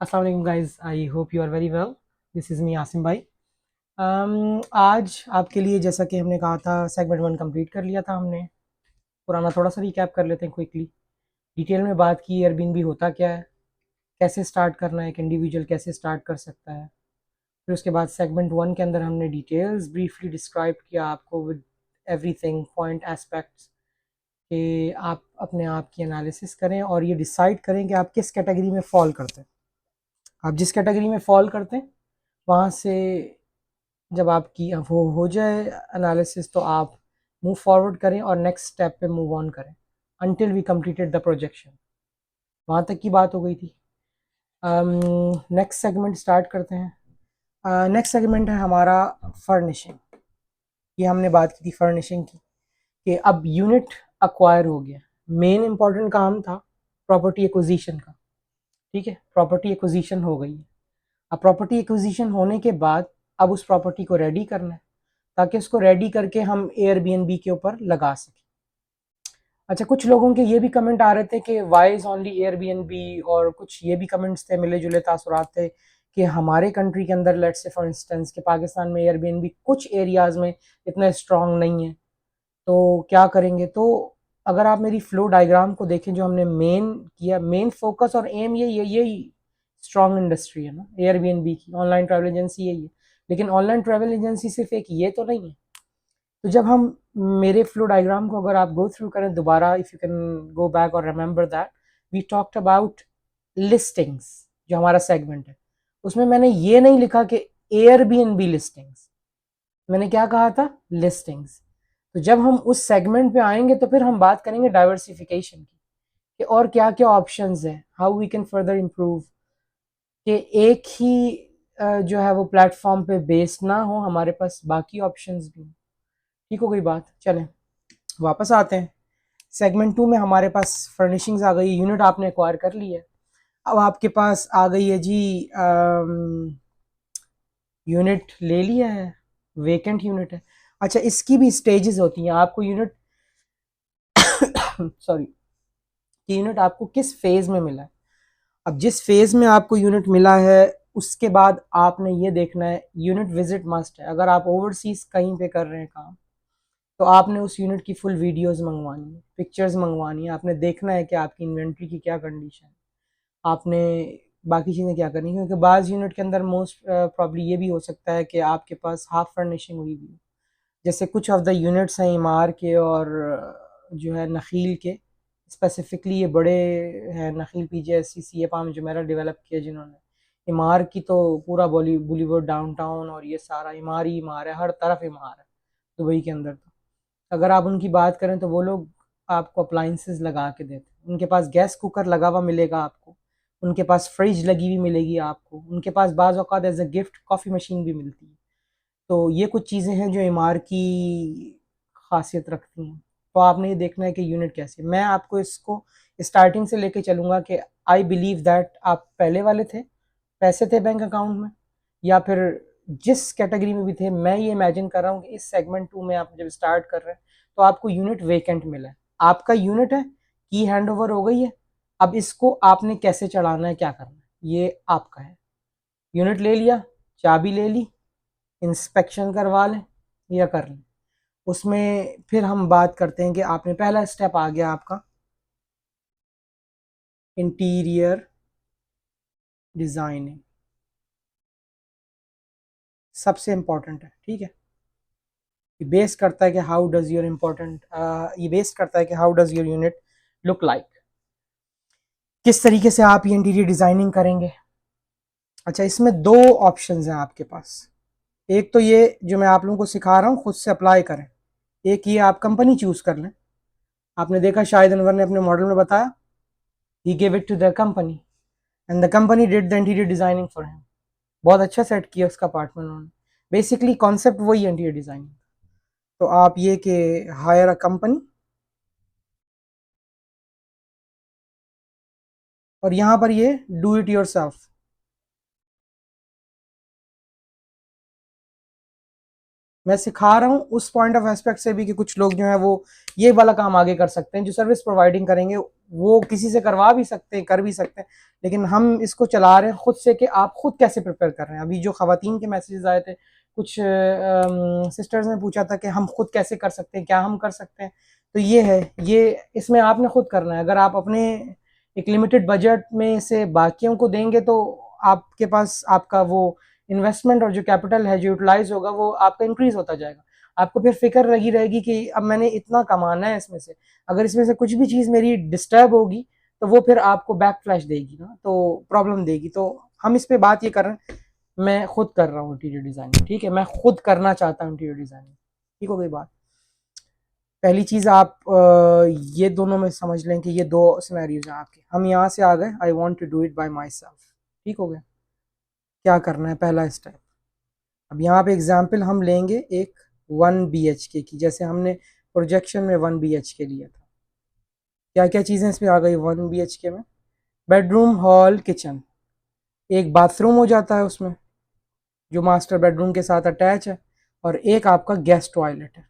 अस्सलाम वालेकुम guys, I hope you are very well. This is me Asim भाई। आज आपके लिए जैसा कि हमने कहा था, सेगमेंट वन कंप्लीट कर लिया था हमने। पुराना थोड़ा सा रिकैप कर लेते हैं क्विकली। डिटेल में बात की एयरबीएनबी होता क्या है, कैसे स्टार्ट करना है, एक इंडिविजुअल कैसे स्टार्ट कर सकता है। फिर उसके बाद सेगमेंट वन के अंदर हमने डिटेल्स ब्रीफली डिस्क्राइब किया आपको विद एवरीथिंग पॉइंट एस्पेक्ट्स, कि आप अपने आप की एनालिसिस करें और ये डिसाइड करें कि आप किस कैटेगरी में फॉल करते हैं। आप जिस कैटेगरी में फॉल करते हैं वहाँ से जब आपकी वो हो जाए एनालिसिस, तो आप मूव फॉरवर्ड करें और नेक्स्ट स्टेप पे मूव ऑन करें until we completed the projection. वहाँ तक की बात हो गई थी। नेक्स्ट सेगमेंट स्टार्ट करते हैं। नेक्स्ट सेगमेंट है हमारा फर्निशिंग। ये हमने बात की थी फर्निशिंग की, कि अब यूनिट अक्वायर हो गया। मेन इंपॉर्टेंट काम था प्रॉपर्टी एक्विजिशन का। ठीक है, प्रॉपर्टी एक्विजिशन हो गई है। अब प्रॉपर्टी एक्विजिशन होने के बाद अब उस प्रॉपर्टी को रेडी करना है, ताकि उसको रेडी करके हम एयरबीएनबी के ऊपर लगा सकें। अच्छा, कुछ लोगों के ये भी कमेंट आ रहे थे कि वाई इज़ ओनली एयरबीएनबी, और कुछ ये भी कमेंट्स थे, मिले जुले तासुरात थे कि हमारे कंट्री के अंदर, लेट्स से फॉर इंस्टेंस कि पाकिस्तान में एयरबीएनबी कुछ एरियाज़ में इतना स्ट्रांग नहीं है, तो क्या करेंगे। तो अगर आप मेरी फ्लो डायग्राम को देखें, जो हमने मेन किया, मेन फोकस और एम यही स्ट्रांग इंडस्ट्री है ना एयरबीएनबी की। ऑनलाइन ट्रैवल एजेंसी यही है, लेकिन ऑनलाइन ट्रैवल एजेंसी सिर्फ एक ये तो नहीं है। तो जब हम मेरे फ्लो डायग्राम को अगर आप गो थ्रू करें दोबारा, if you can go back और remember that we talked about listings, जो हमारा सेगमेंट है, उसमें मैंने ये नहीं लिखा कि एयरबीएनबी लिस्टिंग्स, मैंने क्या कहा था, लिस्टिंग्स। तो जब हम उस सेगमेंट पे आएंगे तो फिर हम बात करेंगे डाइवर्सिफिकेशन की, कि और क्या क्या ऑप्शंस हैं, how we can further improve, कि एक ही जो है वो प्लेटफॉर्म पे बेस्ड ना हो, हमारे पास बाकी ऑप्शंस भी। ठीक हो गई बात। चलें वापस आते हैं। सेगमेंट टू में हमारे पास फर्निशिंग्स आ गई, यूनिट आपने एक्वायर कर ली है। अब आपके पास आ गई है जी, यूनिट ले लिया है, वेकेंट यूनिट है। अच्छा, इसकी भी स्टेजेस होती हैं। आपको यूनिट सॉरी, कि यूनिट आपको किस फेज में मिला है। अब जिस फेज में आपको यूनिट मिला है, उसके बाद आपने ये देखना है, यूनिट विजिट मस्ट है। अगर आप ओवरसीज कहीं पे कर रहे हैं काम, तो आपने उस यूनिट की फुल वीडियोस मंगवानी है, पिक्चर्स मंगवानी है, आपने देखना है कि आपकी इन्वेंट्री की क्या कंडीशन है, आपने बाकी चीज़ें क्या करनी है। क्योंकि बाज़ यूनिट के अंदर मोस्ट प्रॉब्ली ये भी हो सकता है कि आपके पास हाफ फर्निशिंग हुई हुई है। जैसे कुछ ऑफ द यूनिट्स हैं इमार के और जो है नखील के, स्पेसिफिकली ये बड़े हैं, नखील पीजीएससी सी ए पाम जुमेरा डेवलप किया जिन्होंने। इमार की तो पूरा बॉलीवुड डाउनटाउन और ये सारा इमार ही इमार है, हर तरफ इमार है दुबई के अंदर। तो अगर आप उनकी बात करें तो वो लोग आपको अप्लाइंसेस लगा के देते हैं। उनके पास गैस कुकर लगा हुआ मिलेगा आपको, उनके पास फ्रिज लगी हुई मिलेगी आपको, उनके पास बाज़ औक़ात as a gift coffee machine भी मिलती है। तो ये कुछ चीज़ें हैं जो इमार की खासियत रखती हैं। तो आपने ये देखना है कि यूनिट कैसे, मैं आपको इसको स्टार्टिंग से लेके चलूँगा कि आई बिलीव दैट आप पहले वाले थे, पैसे थे बैंक अकाउंट में, या फिर जिस कैटेगरी में भी थे। मैं ये इमेजिन कर रहा हूँ कि इस सेगमेंट टू में आप जब स्टार्ट कर रहे हैं तो आपको यूनिट वेकेंट मिला है, आपका यूनिट है, की हैंड ओवर हो गई है। अब इसको आपने कैसे चढ़ाना है, क्या करना है, ये आपका है। यूनिट ले लिया, चाबी ले ली, इंस्पेक्शन करवा लें या कर लें। उसमें फिर हम बात करते हैं कि आपने पहला स्टेप आ गया आपका इंटीरियर डिज़ाइनिंग, सबसे इम्पॉर्टेंट है। ठीक है, ये बेस करता है कि हाउ डज योर इम्पोर्टेंट ये बेस करता है कि how does your unit look like, किस तरीके से आप ये इंटीरियर डिज़ाइनिंग करेंगे। अच्छा, इसमें दो ऑप्शंस हैं आपके पास। एक तो ये जो मैं आप लोगों को सिखा रहा हूँ, खुद से अप्लाई करें। एक ये आप कंपनी चूज़ कर लें। आपने देखा शाहिद अनवर ने अपने मॉडल में बताया, he gave it to the company and the company did the interior designing for him. बहुत अच्छा सेट किया उसका अपार्टमेंट उन्होंने। बेसिकली कॉन्सेप्ट वही है इंटीरियर डिज़ाइनिंग। तो आप ये कि हायर अ कंपनी, और यहाँ पर ये डू इट योर सेल्फ। मैं सिखा रहा हूँ उस पॉइंट ऑफ एस्पेक्ट से भी कि कुछ लोग जो है वो ये वाला काम आगे कर सकते हैं, जो सर्विस प्रोवाइडिंग करेंगे वो किसी से करवा भी सकते हैं, कर भी सकते हैं, लेकिन हम इसको चला रहे हैं खुद से कि आप खुद कैसे प्रिपेयर कर रहे हैं। अभी जो खवातीन के मैसेजेस आए थे, कुछ सिस्टर्स ने पूछा था कि हम खुद कैसे कर सकते हैं, क्या हम कर सकते हैं, तो ये है, ये इसमें आपने खुद करना है। अगर आप अपने एक लिमिटेड बजट में से बाकियों को देंगे तो आपके पास आपका वो इन्वेस्टमेंट और जो कैपिटल है जो यूटिलाइज होगा वो आपका इंक्रीज होता जाएगा। आपको फिर फिक्र लगी रहेगी कि अब मैंने इतना कमाना है इसमें से, अगर इसमें से कुछ भी चीज़ मेरी डिस्टर्ब होगी तो वो फिर आपको बैक फ्लैश देगी ना, तो प्रॉब्लम देगी। तो हम इस पे बात ये कर रहे हैं, मैं खुद कर रहा हूँ इंटीरियर डिज़ाइनिंग, ठीक है, मैं खुद करना चाहता हूँ इंटीरियर डिज़ाइनिंग, ठीक हो गई बात। पहली चीज़ आप ये दोनों में समझ लें कि ये दो सिनेरियोज हैं आपके। हम यहाँ से आ गए, I want to do it by myself, ठीक हो गया। क्या करना है, पहला स्टेप। अब यहाँ पे एग्जाम्पल हम लेंगे एक 1 BHK की, जैसे हमने प्रोजेक्शन में 1 BHK लिया था। क्या क्या चीज़ें इसमें आ गई 1 BHK में? बेडरूम, हॉल, किचन, एक बाथरूम हो जाता है उसमें जो मास्टर बेडरूम के साथ अटैच है, और एक आपका गेस्ट टॉयलेट है,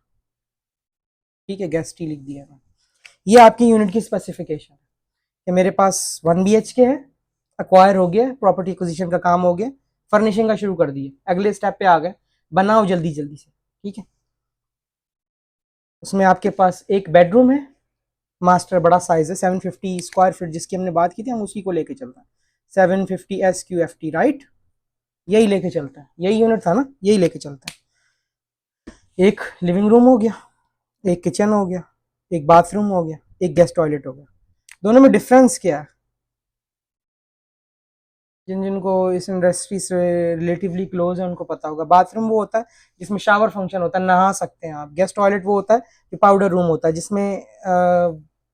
ठीक है, गेस्ट ही लिख दिया है। ये आपकी यूनिट की स्पेसिफिकेशन है कि मेरे पास 1 BHK है, अक्वायर हो गया, प्रॉपर्टी एक्विजिशन का काम हो गया, फर्निशिंग का शुरू कर दिए, अगले स्टेप पे आ गए, बनाओ जल्दी जल्दी से, ठीक है। उसमें आपके पास एक बेडरूम है, मास्टर बड़ा साइज है 750 स्क्वायर फीट, जिसकी हमने बात की थी, हम उसी को लेके चलते हैं, 750 SQFT, राइट, यही लेके चलते हैं, यही यूनिट था ना, यही लेके चलते हैं। एक लिविंग रूम हो गया, एक किचन हो गया, एक बाथरूम हो गया, एक गेस्ट टॉयलेट हो गया। दोनों में डिफरेंस क्या है? जिन जिनको इस इंडस्ट्री से रिलेटिवली क्लोज है उनको पता होगा। बाथरूम वो होता है जिसमें शावर फंक्शन होता है, नहा सकते हैं आप। गेस्ट टॉयलेट वो होता है जो पाउडर रूम होता है, जिसमें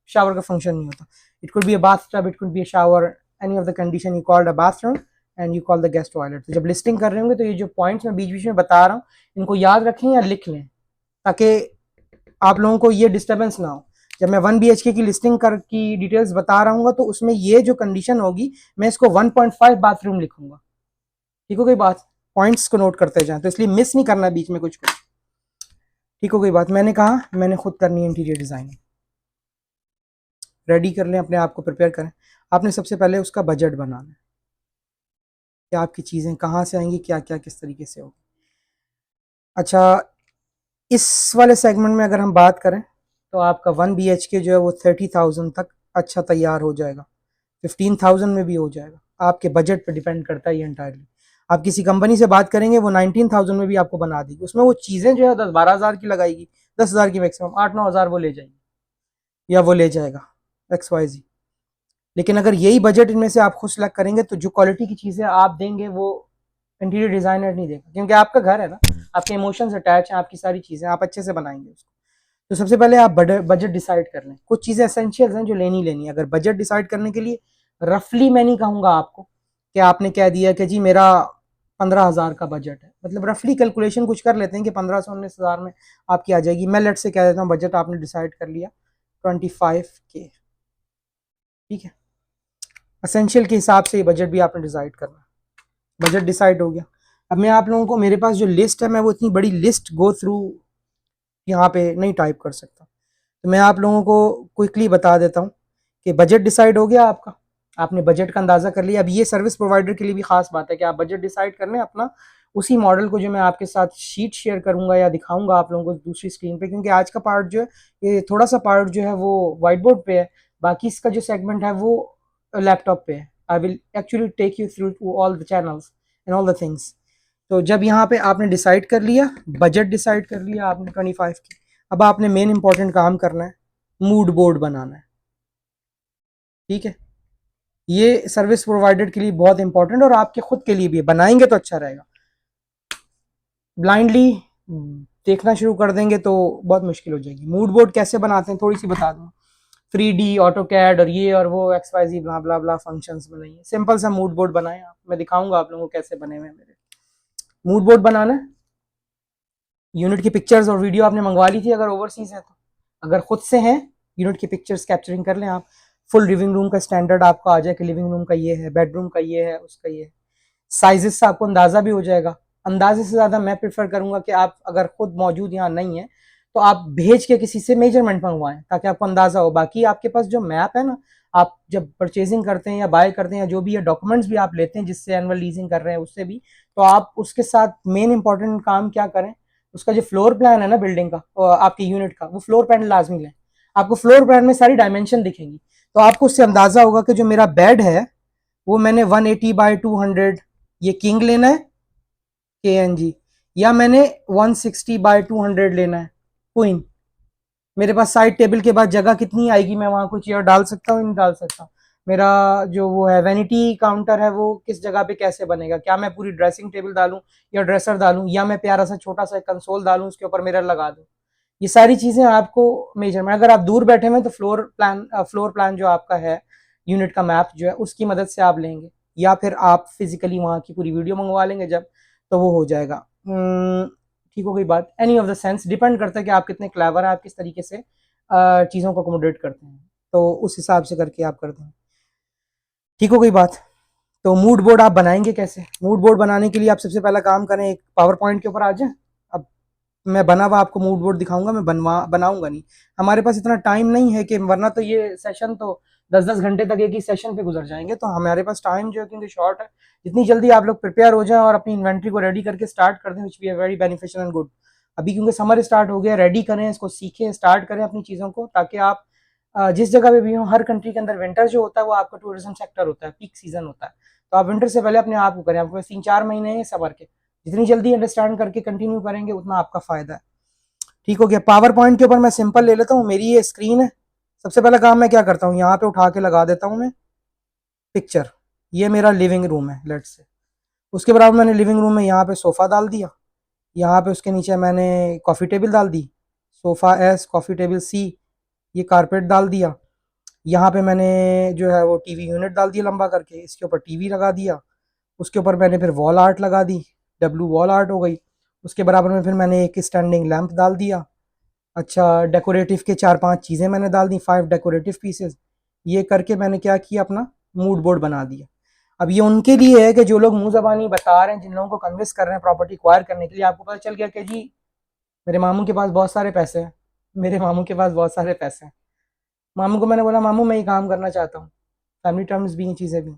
शावर का फंक्शन नहीं होता। It could be a bath tub, it could be a shower, any of the condition you called a bathroom and you call the guest toilet. तो जब लिस्टिंग कर रहे होंगे तो ये जो पॉइंट्स मैं बीच बीच में बता रहा हूँ इनको याद रखें या लिख लें, ताकि आप लोगों को ये डिस्टर्बेंस ना हो। जब मैं 1 BHK की लिस्टिंग कर की डिटेल्स बता रहा हूँ तो उसमें ये जो कंडीशन होगी मैं इसको 1.5 बाथरूम लिखूंगा, ठीक हो गई बात। पॉइंट्स को नोट करते जाएं, तो इसलिए मिस नहीं करना बीच में कुछ कुछ, ठीक हो गई बात। मैंने कहा मैंने खुद करनी है इंटीरियर डिजाइनिंग, रेडी कर लें अपने आप को, प्रिपेयर करें। आपने सबसे पहले उसका बजट बनाना है कि आपकी चीज़ें कहाँ से आएंगी, क्या क्या किस तरीके से होगी। अच्छा, इस वाले सेगमेंट में अगर हम बात करें तो आपका 1 BHK जो है वो 30,000 तक अच्छा तैयार हो जाएगा, 15,000 में भी हो जाएगा, आपके बजट पे डिपेंड करता है ये एंटायरली। आप किसी कंपनी से बात करेंगे वो 19,000 में भी आपको बना देगी, उसमें वो चीज़ें जो है 10-12 हज़ार की लगाएगी, 10 हज़ार की मैक्सिमम, 8-9 हज़ार वो ले जाएगी या वो ले जाएगा XYZ। लेकिन अगर यही बजट इनमें से आप खुद सेलेक्ट करेंगे तो जो क्वालिटी की चीज़ें आप देंगे वो इंटीरियर डिज़ाइनर नहीं देगा, क्योंकि आपका घर है ना, आपके इमोशंस अटैच हैं, आपकी सारी चीज़ें, आप अच्छे से बनाएंगे उसको। तो सबसे पहले आप बजट डिसाइड कर लें। कुछ चीज़ें एसेंशियल्स हैं जो लेनी लेनी है। अगर बजट डिसाइड करने के लिए रफली मैं नहीं कहूँगा आपको कि आपने कह दिया कि जी मेरा 15,000 का बजट है, मतलब रफली कैलकुलेशन कुछ कर लेते हैं कि 15 से 19 हज़ार में आपकी आ जाएगी। मैं लेट से कह देता हूँ बजट आपने डिसाइड कर लिया 25K, ठीक है। एसेंशियल के हिसाब से ये बजट भी आपने डिसाइड करना, बजट डिसाइड हो गया। अब मैं आप लोगों को, मेरे पास जो लिस्ट है मैं वो इतनी बड़ी लिस्ट गो थ्रू यहाँ पे नहीं टाइप कर सकता, तो मैं आप लोगों को क्विकली बता देता हूँ कि बजट डिसाइड हो गया आपका, आपने बजट का अंदाज़ा कर लिया। अब ये सर्विस प्रोवाइडर के लिए भी खास बात है कि आप बजट डिसाइड कर लें अपना, उसी मॉडल को जो मैं आपके साथ शीट शेयर करूंगा या दिखाऊंगा आप लोगों को दूसरी स्क्रीन पे, क्योंकि आज का पार्ट जो है ये थोड़ा सा पार्ट जो है वो व्हाइट बोर्ड पे है, बाकी इसका जो सेगमेंट है वो लैपटॉप पे है। I will actually take you through to all the channels and all the things. तो जब यहाँ पे आपने डिसाइड कर लिया, बजट डिसाइड कर लिया आपने 25 की, अब आपने मेन इंपॉर्टेंट काम करना है, मूड बोर्ड बनाना है, ठीक है। ये सर्विस प्रोवाइडर के लिए बहुत इंपॉर्टेंट और आपके खुद के लिए भी बनाएंगे तो अच्छा रहेगा। ब्लाइंडली देखना शुरू कर देंगे तो बहुत मुश्किल हो जाएगी। मूड बोर्ड कैसे बनाते हैं थोड़ी सी बता दूँ। 3D ऑटोकैड और ये और वो XYZ ब्ला ब्ला ब्ला फंक्शंस बनाइए, सिंपल सा मूड बोर्ड बनाएं आप, मैं दिखाऊंगा आप लोगों को कैसे बने हुए मेरे। मूड बोर्ड बनाना है, यूनिट की पिक्चर्स और वीडियो आपने मंगवा ली थी अगर ओवरसीज है तो, अगर खुद से हैं यूनिट की पिक्चर्स कैप्चरिंग कर लें आप। फुल लिविंग रूम का स्टैंडर्ड आपका आ जाए कि लिविंग रूम का ये है, बेडरूम का ये है, उसका ये है, साइजेस से आपको अंदाजा भी हो जाएगा अंदाजे से ज़्यादा मैं प्रेफर करूंगा कि आप अगर खुद मौजूद यहाँ नहीं है तो आप भेज के किसी से मेजरमेंट मंगवाएं ताकि आपको अंदाजा हो। बाकी आपके पास जो मैप है ना, आप जब परचेजिंग करते हैं या बाय करते हैं या जो भी है डॉक्यूमेंट्स भी आप लेते हैं जिससे एनुअल लीजिंग कर रहे हैं उससे भी, तो आप उसके साथ मेन इंपॉर्टेंट काम क्या करें, उसका जो फ्लोर प्लान है ना बिल्डिंग का, आपके यूनिट का, वो फ्लोर प्लान लाजमी लें। आपको फ्लोर प्लान में सारी डायमेंशन दिखेंगी, तो आपको उससे अंदाजा होगा कि जो मेरा बेड है वो मैंने 180/200 ये किंग लेना है KNG, या मैंने 160/200 लेना है क्वीन। मेरे पास साइड टेबल के बाद जगह कितनी आएगी, मैं वहां कोई चेयर डाल सकता हूँ, नहीं डाल सकता। मेरा जो वो है वैनिटी काउंटर है वो किस जगह पे कैसे बनेगा, क्या मैं पूरी ड्रेसिंग टेबल डालूं या ड्रेसर डालूं, या मैं प्यारा सा छोटा सा कंसोल डालूं उसके ऊपर मिरर लगा दूं। ये सारी चीजें आपको मेजरमेंट, अगर आप दूर बैठे हुए तो फ्लोर प्लान जो आपका है यूनिट का मैप जो है उसकी मदद से आप लेंगे, या फिर आप फिजिकली वहां की पूरी वीडियो मंगवा लेंगे जब, तो वो हो जाएगा। ठीक हो गई बात। Any of the sense depend करता है कि आप कितने क्लेवर हैं, आप किस तरीके से चीज़ों को अकोमोडेट करते हैं, तो उस हिसाब से करके आप करते हैं। ठीक हो गई बात। तो मूड बोर्ड आप बनाएंगे कैसे? मूड बोर्ड बनाने के लिए आप सबसे पहला काम करें, एक पावर पॉइंट के ऊपर आ जाए। अब मैं बना हुआ आपको मूड बोर्ड दिखाऊंगा, मैं बनाऊंगा नहीं, हमारे पास इतना टाइम नहीं है कि, वरना तो ये सेशन तो 10-10 घंटे तक एक ही सेशन पे गुजर जाएंगे। तो हमारे पास टाइम जो है क्योंकि शॉर्ट है, जितनी जल्दी आप लोग प्रिपेयर हो जाएं और अपनी इन्वेंट्री को रेडी करके स्टार्ट कर दें, which be very beneficial and good. अभी क्योंकि समर स्टार्ट हो गया, रेडी करें इसको, सीखें, स्टार्ट करें अपनी चीज़ों को, ताकि आप जिस जगह पे भी हो, हर कंट्री के अंदर विंटर जो होता है वो आपका टूरिज्म सेक्टर होता है, पीक सीजन होता है। तो आप विंटर से पहले अपने आप को करें, आपके पास 3-4 महीने हैं सबर के, जितनी जल्दी अंडरस्टैंड करके कंटिन्यू करेंगे उतना आपका फायदा है। ठीक हो गया। पावर पॉइंट के ऊपर मैं सिंपल ले लेता हूँ, मेरी ये स्क्रीन है। सबसे पहला काम मैं क्या करता हूँ, यहाँ पे उठा के लगा देता हूँ मैं पिक्चर। ये मेरा लिविंग रूम है लेट्स से। उसके बराबर मैंने लिविंग रूम में यहाँ पे सोफ़ा डाल दिया, यहाँ पे उसके नीचे मैंने कॉफ़ी टेबल डाल दी, sofa S, coffee table C, ये कारपेट डाल दिया। यहाँ पे मैंने जो है वो टीवी यूनिट डाल दिया लंबा करके, इसके ऊपर टीवी लगा दिया। उसके ऊपर मैंने फिर वॉल आर्ट लगा दी, W वॉल आर्ट हो गई। उसके बराबर में फिर मैंने एक स्टैंडिंग लैंप डाल दिया। अच्छा, डेकोरेटिव के 4-5 चीज़ें मैंने डाल दी, 5 डेकोरेटिव पीसेस। ये करके मैंने क्या किया, अपना मूड बोर्ड बना दिया। अब ये उनके लिए है कि जो लोग मुंह ज़बानी बता रहे हैं, जिन लोगों को कन्विंस कर रहे हैं प्रॉपर्टी एक्वायर करने के लिए, आपको पता चल गया कि जी मेरे मामू के पास बहुत सारे पैसे हैं, मेरे मामू के पास बहुत सारे पैसे हैं। मामू को मैंने बोला मामू मैं ये काम करना चाहता हूँ, फैमिली टर्म्स भी, ये चीज़ें भी,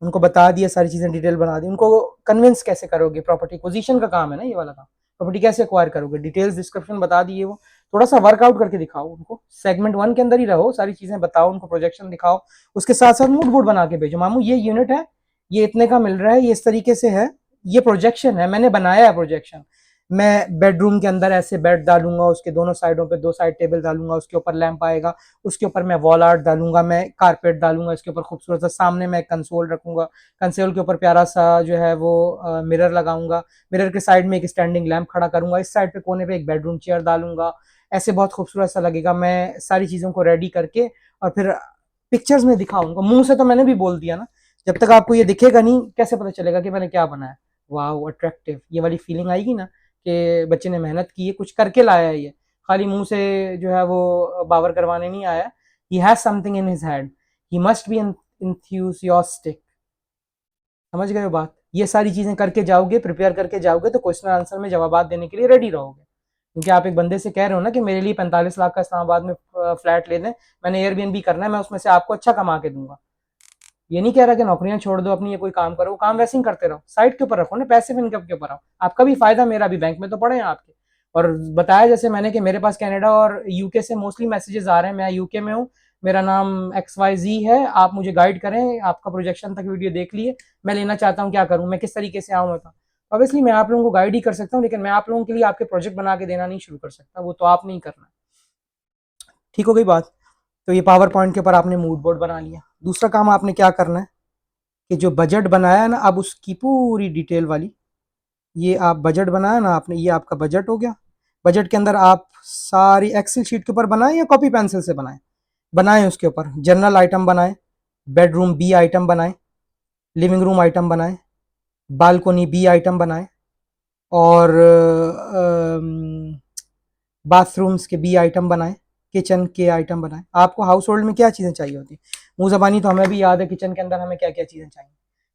उनको बता दिया, सारी चीज़ें डिटेल बना दी। उनको कन्विंस कैसे करोगे, प्रॉपर्टी पोजीशन का काम है ना ये वाला काम, प्रॉपर्टी कैसे एक्वायर करोगे, डिटेल्स डिस्क्रिप्शन बता दिए, वो थोड़ा सा वर्कआउट करके दिखाओ उनको, सेगमेंट 1 के अंदर ही रहो, सारी चीज़ें बताओ उनको, प्रोजेक्शन दिखाओ, उसके साथ साथ मूड बोर्ड बना के भेजो। मामू ये यूनिट है, ये इतने का मिल रहा है, ये इस तरीके से है, ये प्रोजेक्शन है, मैंने बनाया है प्रोजेक्शन। मैं बेडरूम के अंदर ऐसे बेड डालूंगा, उसके दोनों साइडों पे 2 साइड टेबल डालूंगा, उसके ऊपर लैंप आएगा, उसके ऊपर मैं वॉल आर्ट डालूंगा, मैं कारपेट डालूंगा, इसके ऊपर खूबसूरत सा सामने मैं कंसोल रखूंगा, कंसोल के ऊपर प्यारा सा जो है वो मिरर लगाऊंगा, मिरर के साइड में एक स्टैंडिंग लैंप खड़ा करूंगा, इस साइड पे कोने पे एक बेडरूम चेयर डालूंगा, ऐसे बहुत खूबसूरत सा लगेगा। मैं सारी चीज़ों को रेडी करके और फिर पिक्चर्स में दिखाऊंगा। मुंह से तो मैंने भी बोल दिया ना, जब तक आपको ये दिखेगा नहीं कैसे पता चलेगा कि मैंने क्या बनाया। वाह अट्रैक्टिव, ये वाली फीलिंग आएगी ना कि बच्चे ने मेहनत की है, कुछ करके लाया है, ये खाली मुंह से जो है वो बावर करवाने नहीं आया। He has something in his head, he must be enthusiastic। समझ गए हो बात? ये सारी चीजें करके जाओगे, प्रिपेयर करके जाओगे तो क्वेश्चन आंसर में जवाब देने के लिए रेडी रहोगे। क्योंकि आप एक बंदे से कह रहे हो ना कि मेरे लिए 45 लाख का इस्लामाबाद में फ्लैट ले दें, मैंने एयरबीएनबी करना है, मैं उसमें से आपको अच्छा कमा के दूंगा। ये नहीं कह रहा कि नौकरियां छोड़ दो अपनी, ये कोई काम करो, काम वैसे ही करते रहो, साइड के ऊपर रखो ना, पैसिव इनकम के ऊपर रहो, आपका भी फायदा, मेरा भी, बैंक में तो पड़े हैं आपके। और बताया जैसे मैंने कि मेरे पास कनाडा और यूके से मोस्टली मैसेजेस आ रहे हैं, मैं यूके में हूँ, मेरा नाम XYZ है, आप मुझे गाइड करें, आपका प्रोजेक्शन तक वीडियो देख लिए, मैं लेना चाहता हूँ, क्या करूँ, मैं किस तरीके से आऊँ। मैं ऑब्वियसली मैं आप लोगों को गाइड ही कर सकता हूँ, लेकिन मैं आप लोगों के लिए आपके प्रोजेक्ट बना के देना नहीं शुरू कर सकता, वो तो आप नहीं करना। ठीक हो गई बात। तो ये पावर पॉइंट के ऊपर आपने मूड बोर्ड बना लिया। दूसरा काम आपने क्या करना है कि जो बजट बनाया है ना, अब उसकी पूरी डिटेल वाली, ये आप बजट बनाया ना आपने, ये आपका बजट हो गया। बजट के अंदर आप सारी एक्सेल शीट के ऊपर बनाएं या कॉपी पेंसिल से बनाएं, बनाएं उसके ऊपर जनरल आइटम बनाएं, बेडरूम B आइटम बनाएं, लिविंग रूम आइटम बनाएं, बालकोनी B आइटम बनाएं, और बाथरूम्स के B आइटम बनाएं, किचन के आइटम बनाएं। आपको हाउस होल्ड में क्या चीज़ें चाहिए होती, मुँह ज़बानी तो हमें भी याद है किचन के अंदर हमें क्या क्या चीज़ें चाहिए।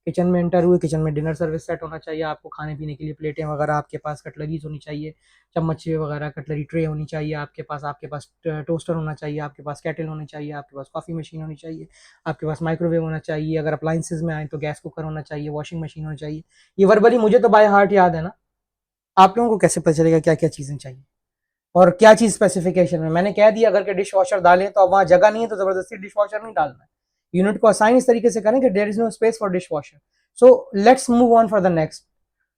किचन में एंटर हुए, किचन में डिनर सर्विस सेट होना चाहिए, आपको खाने पीने के लिए प्लेटें वगैरह आपके पास, कटलरीज होनी चाहिए, चम्मच वगैरह कटलरी ट्रे होनी चाहिए आपके पास टोस्टर होना चाहिए, आपके पास केटल होनी चाहिए, आपके पास कॉफ़ी मशीन होनी चाहिए, आपके पास माइक्रोवेव होना चाहिए, अगर अप्लाइंसेज में आए तो गैस कुकर होना चाहिए, वॉशिंग मशीन होनी चाहिए। ये वर्बली मुझे तो बाय हार्ट याद है ना, आप लोगों को कैसे पता चलेगा क्या क्या चीज़ें चाहिए और क्या चीज़ स्पेसिफिकेशन में? मैंने कह दिया अगर के डिश वॉशर डालें तो अब वहाँ जगह नहीं है तो ज़बरदस्ती डिश वॉशर नहीं डालना है। यूनिट को असाइन इस तरीके से करें कि there is no space for dishwasher. So let's move on for the next.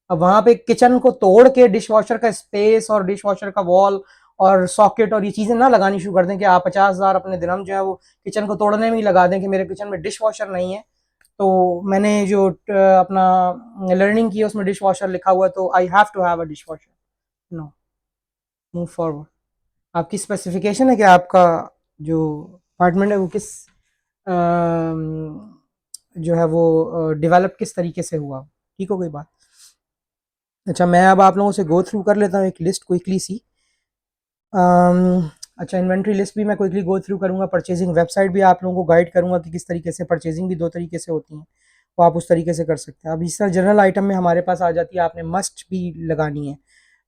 अब वहां पे किचन को तोड़ के डिश वॉशर का स्पेस और डिश वॉशर का वॉल और सॉकेट और ये चीजें ना लगानी शुरू कर दें कि आप 50,000 अपने दिरहम जो है वो किचन को तोड़ने में ही लगा दें कि मेरे किचन में डिश वॉशर नहीं है, तो मैंने जो अपना लर्निंग की है उसमें डिश वॉशर लिखा हुआ है तो I have to have a dishwasher. No, move forward. आपकी स्पेसिफिकेशन है कि आपका जो अपार्टमेंट है वो किस जो है वो डेवलप किस तरीके से हुआ, ठीक हो गई बात। अच्छा, मैं अब आप लोगों से गो थ्रू कर लेता हूँ एक लिस्ट क्विकली सी। अच्छा, इन्वेंट्री लिस्ट भी मैं क्विकली गो थ्रू करूँगा, परचेजिंग वेबसाइट भी आप लोगों को गाइड करूँगा कि किस तरीके से परचेजिंग भी दो तरीके से होती हैं, वो आप उस तरीके से कर सकते हैं। अब इस तरह जनरल आइटम में हमारे पास आ जाती है, आपने मस्ट भी लगानी है,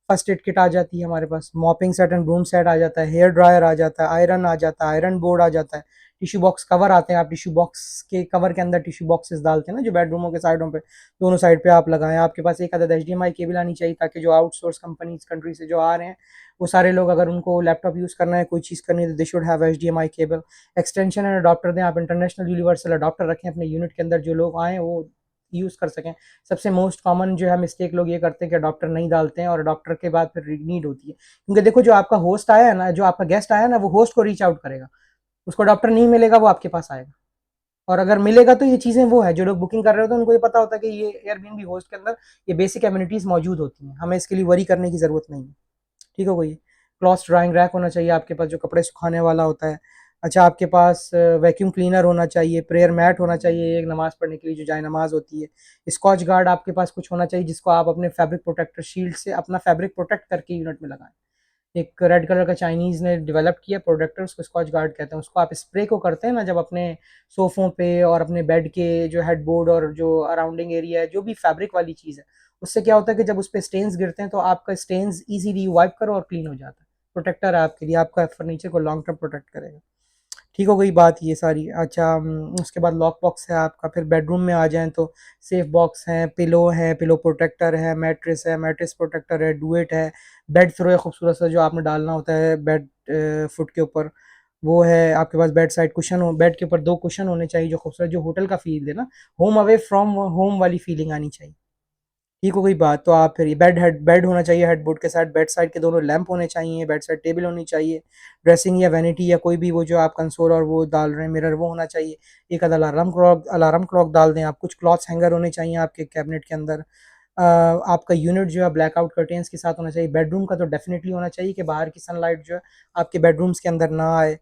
फर्स्ट एड किट आ जाती है हमारे पास, mopping set and broom set आ जाता है, हेयर ड्रायर आ जाता है, आयरन आ जाता है, आयरन बोर्ड आ जाता है, टिश्यू बॉक्स कवर आते हैं, आप टिश्यू बॉक्स के कवर के अंदर टिश्यू बॉक्सेस डालते हैं ना जो बेडरूमों के साइडों पे, दोनों साइड पे आप लगाएं। आपके पास एक अदद HDMI केबल आनी चाहिए ताकि जो आउटसोर्स कंपनी कंट्री से जो आ रहे हैं वो सारे लोग अगर उनको लैपटॉप यूज़ करना है, कोई चीज़ करनी है तो they should have HDMI cable. Extension and adopter दें, आप इंटरनेशनल यूनिवर्सल अडॉप्टर रखें अपने यूनिट के अंदर, जो लोग आए वो यूज़ कर सकें। सबसे मोस्ट कॉमन जो है मिस्टेक लोग ये करते हैं कि अडॉप्टर नहीं डालते हैं और अडॉप्टर के बाद फिर नीड होती है, क्योंकि देखो जो आपका होस्ट आया है ना, जो आपका गेस्ट आया है ना, वो होस्ट को रीच आउट करेगा, उसको अडॉप्टर नहीं मिलेगा, वो आपके पास आएगा। और अगर मिलेगा तो ये चीज़ें वो है जो लोग बुकिंग कर रहे होते हैं उनको ये पता होता है कि ये एयरबीएनबी होस्ट के अंदर ये बेसिक एमिनिटीज़ मौजूद होती हैं, हमें इसके लिए वरी करने की ज़रूरत नहीं है, ठीक हो गई। क्लॉथ ड्राइंग रैक होना चाहिए आपके पास जो कपड़े सुखाने वाला होता है। अच्छा, आपके पास वैक्यूम क्लीनर होना चाहिए, प्रेयर मैट होना चाहिए एक नमाज पढ़ने के लिए जो जाए नमाज होती है, स्कॉच गार्ड आपके पास कुछ होना चाहिए जिसको आप अपने फैब्रिक प्रोटेक्टर शील्ड से अपना फैब्रिक प्रोटेक्ट करके यूनिट में लगाएं। एक रेड कलर का चाइनीज़ ने डेवलप किया प्रोडक्टर, उसको स्कॉच गार्ड कहते हैं, उसको आप स्प्रे को करते हैं ना जब अपने सोफ़ों पे और अपने बेड के जो हेडबोर्ड और जो अराउंडिंग एरिया है जो भी फैब्रिक वाली चीज़ है, उससे क्या होता है कि जब उस पर स्टेन्स गिरते हैं तो आपका स्टेन्स ईजीली वाइप करो और क्लीन हो जाता है। प्रोटेक्टर है आपके लिए, आपका फर्नीचर को लॉन्ग टर्म प्रोटेक्ट करेगा, ठीक हो गई बात ये सारी। अच्छा, उसके बाद लॉक बॉक्स है आपका। फिर बेडरूम में आ जाएँ तो सेफ बॉक्स है, पिलो प्रोटेक्टर है, मैट्रेस प्रोटेक्टर है, डुएट है, बेड थ्रो है खूबसूरत सा जो आपने डालना होता है बेड फुट के ऊपर, वो है आपके पास। बेड साइड कुशन हो, बेड के ऊपर 2 कुशन होने चाहिए जो खूबसूरत, जो होटल का फ़ील दे ना, होम अवे फ्रॉम होम वाली फीलिंग आनी चाहिए, ठीक हो गई बात। तो आप फिर ये बेड होना चाहिए हेडबोर्ड के साथ, बेड साइड के दोनों लैंप होने चाहिए, बेड साइड टेबल होनी चाहिए, ड्रेसिंग या वैनिटी या कोई भी वो जो आप कंसोल और वो डाल रहे हैं मिरर वो होना चाहिए, एक आध अलार्म क्लॉक डाल दें आप, कुछ क्लॉथ्स हैंगर होने चाहिए आपके कैबिनेट के अंदर। आपका यूनिट जो है ब्लैकआउट कर्टेन्स के साथ होना चाहिए। बेडरूम का तो डेफिनेटली होना चाहिए कि बाहर की सनलाइट जो है आपके बेडरूम्स के अंदर ना आए।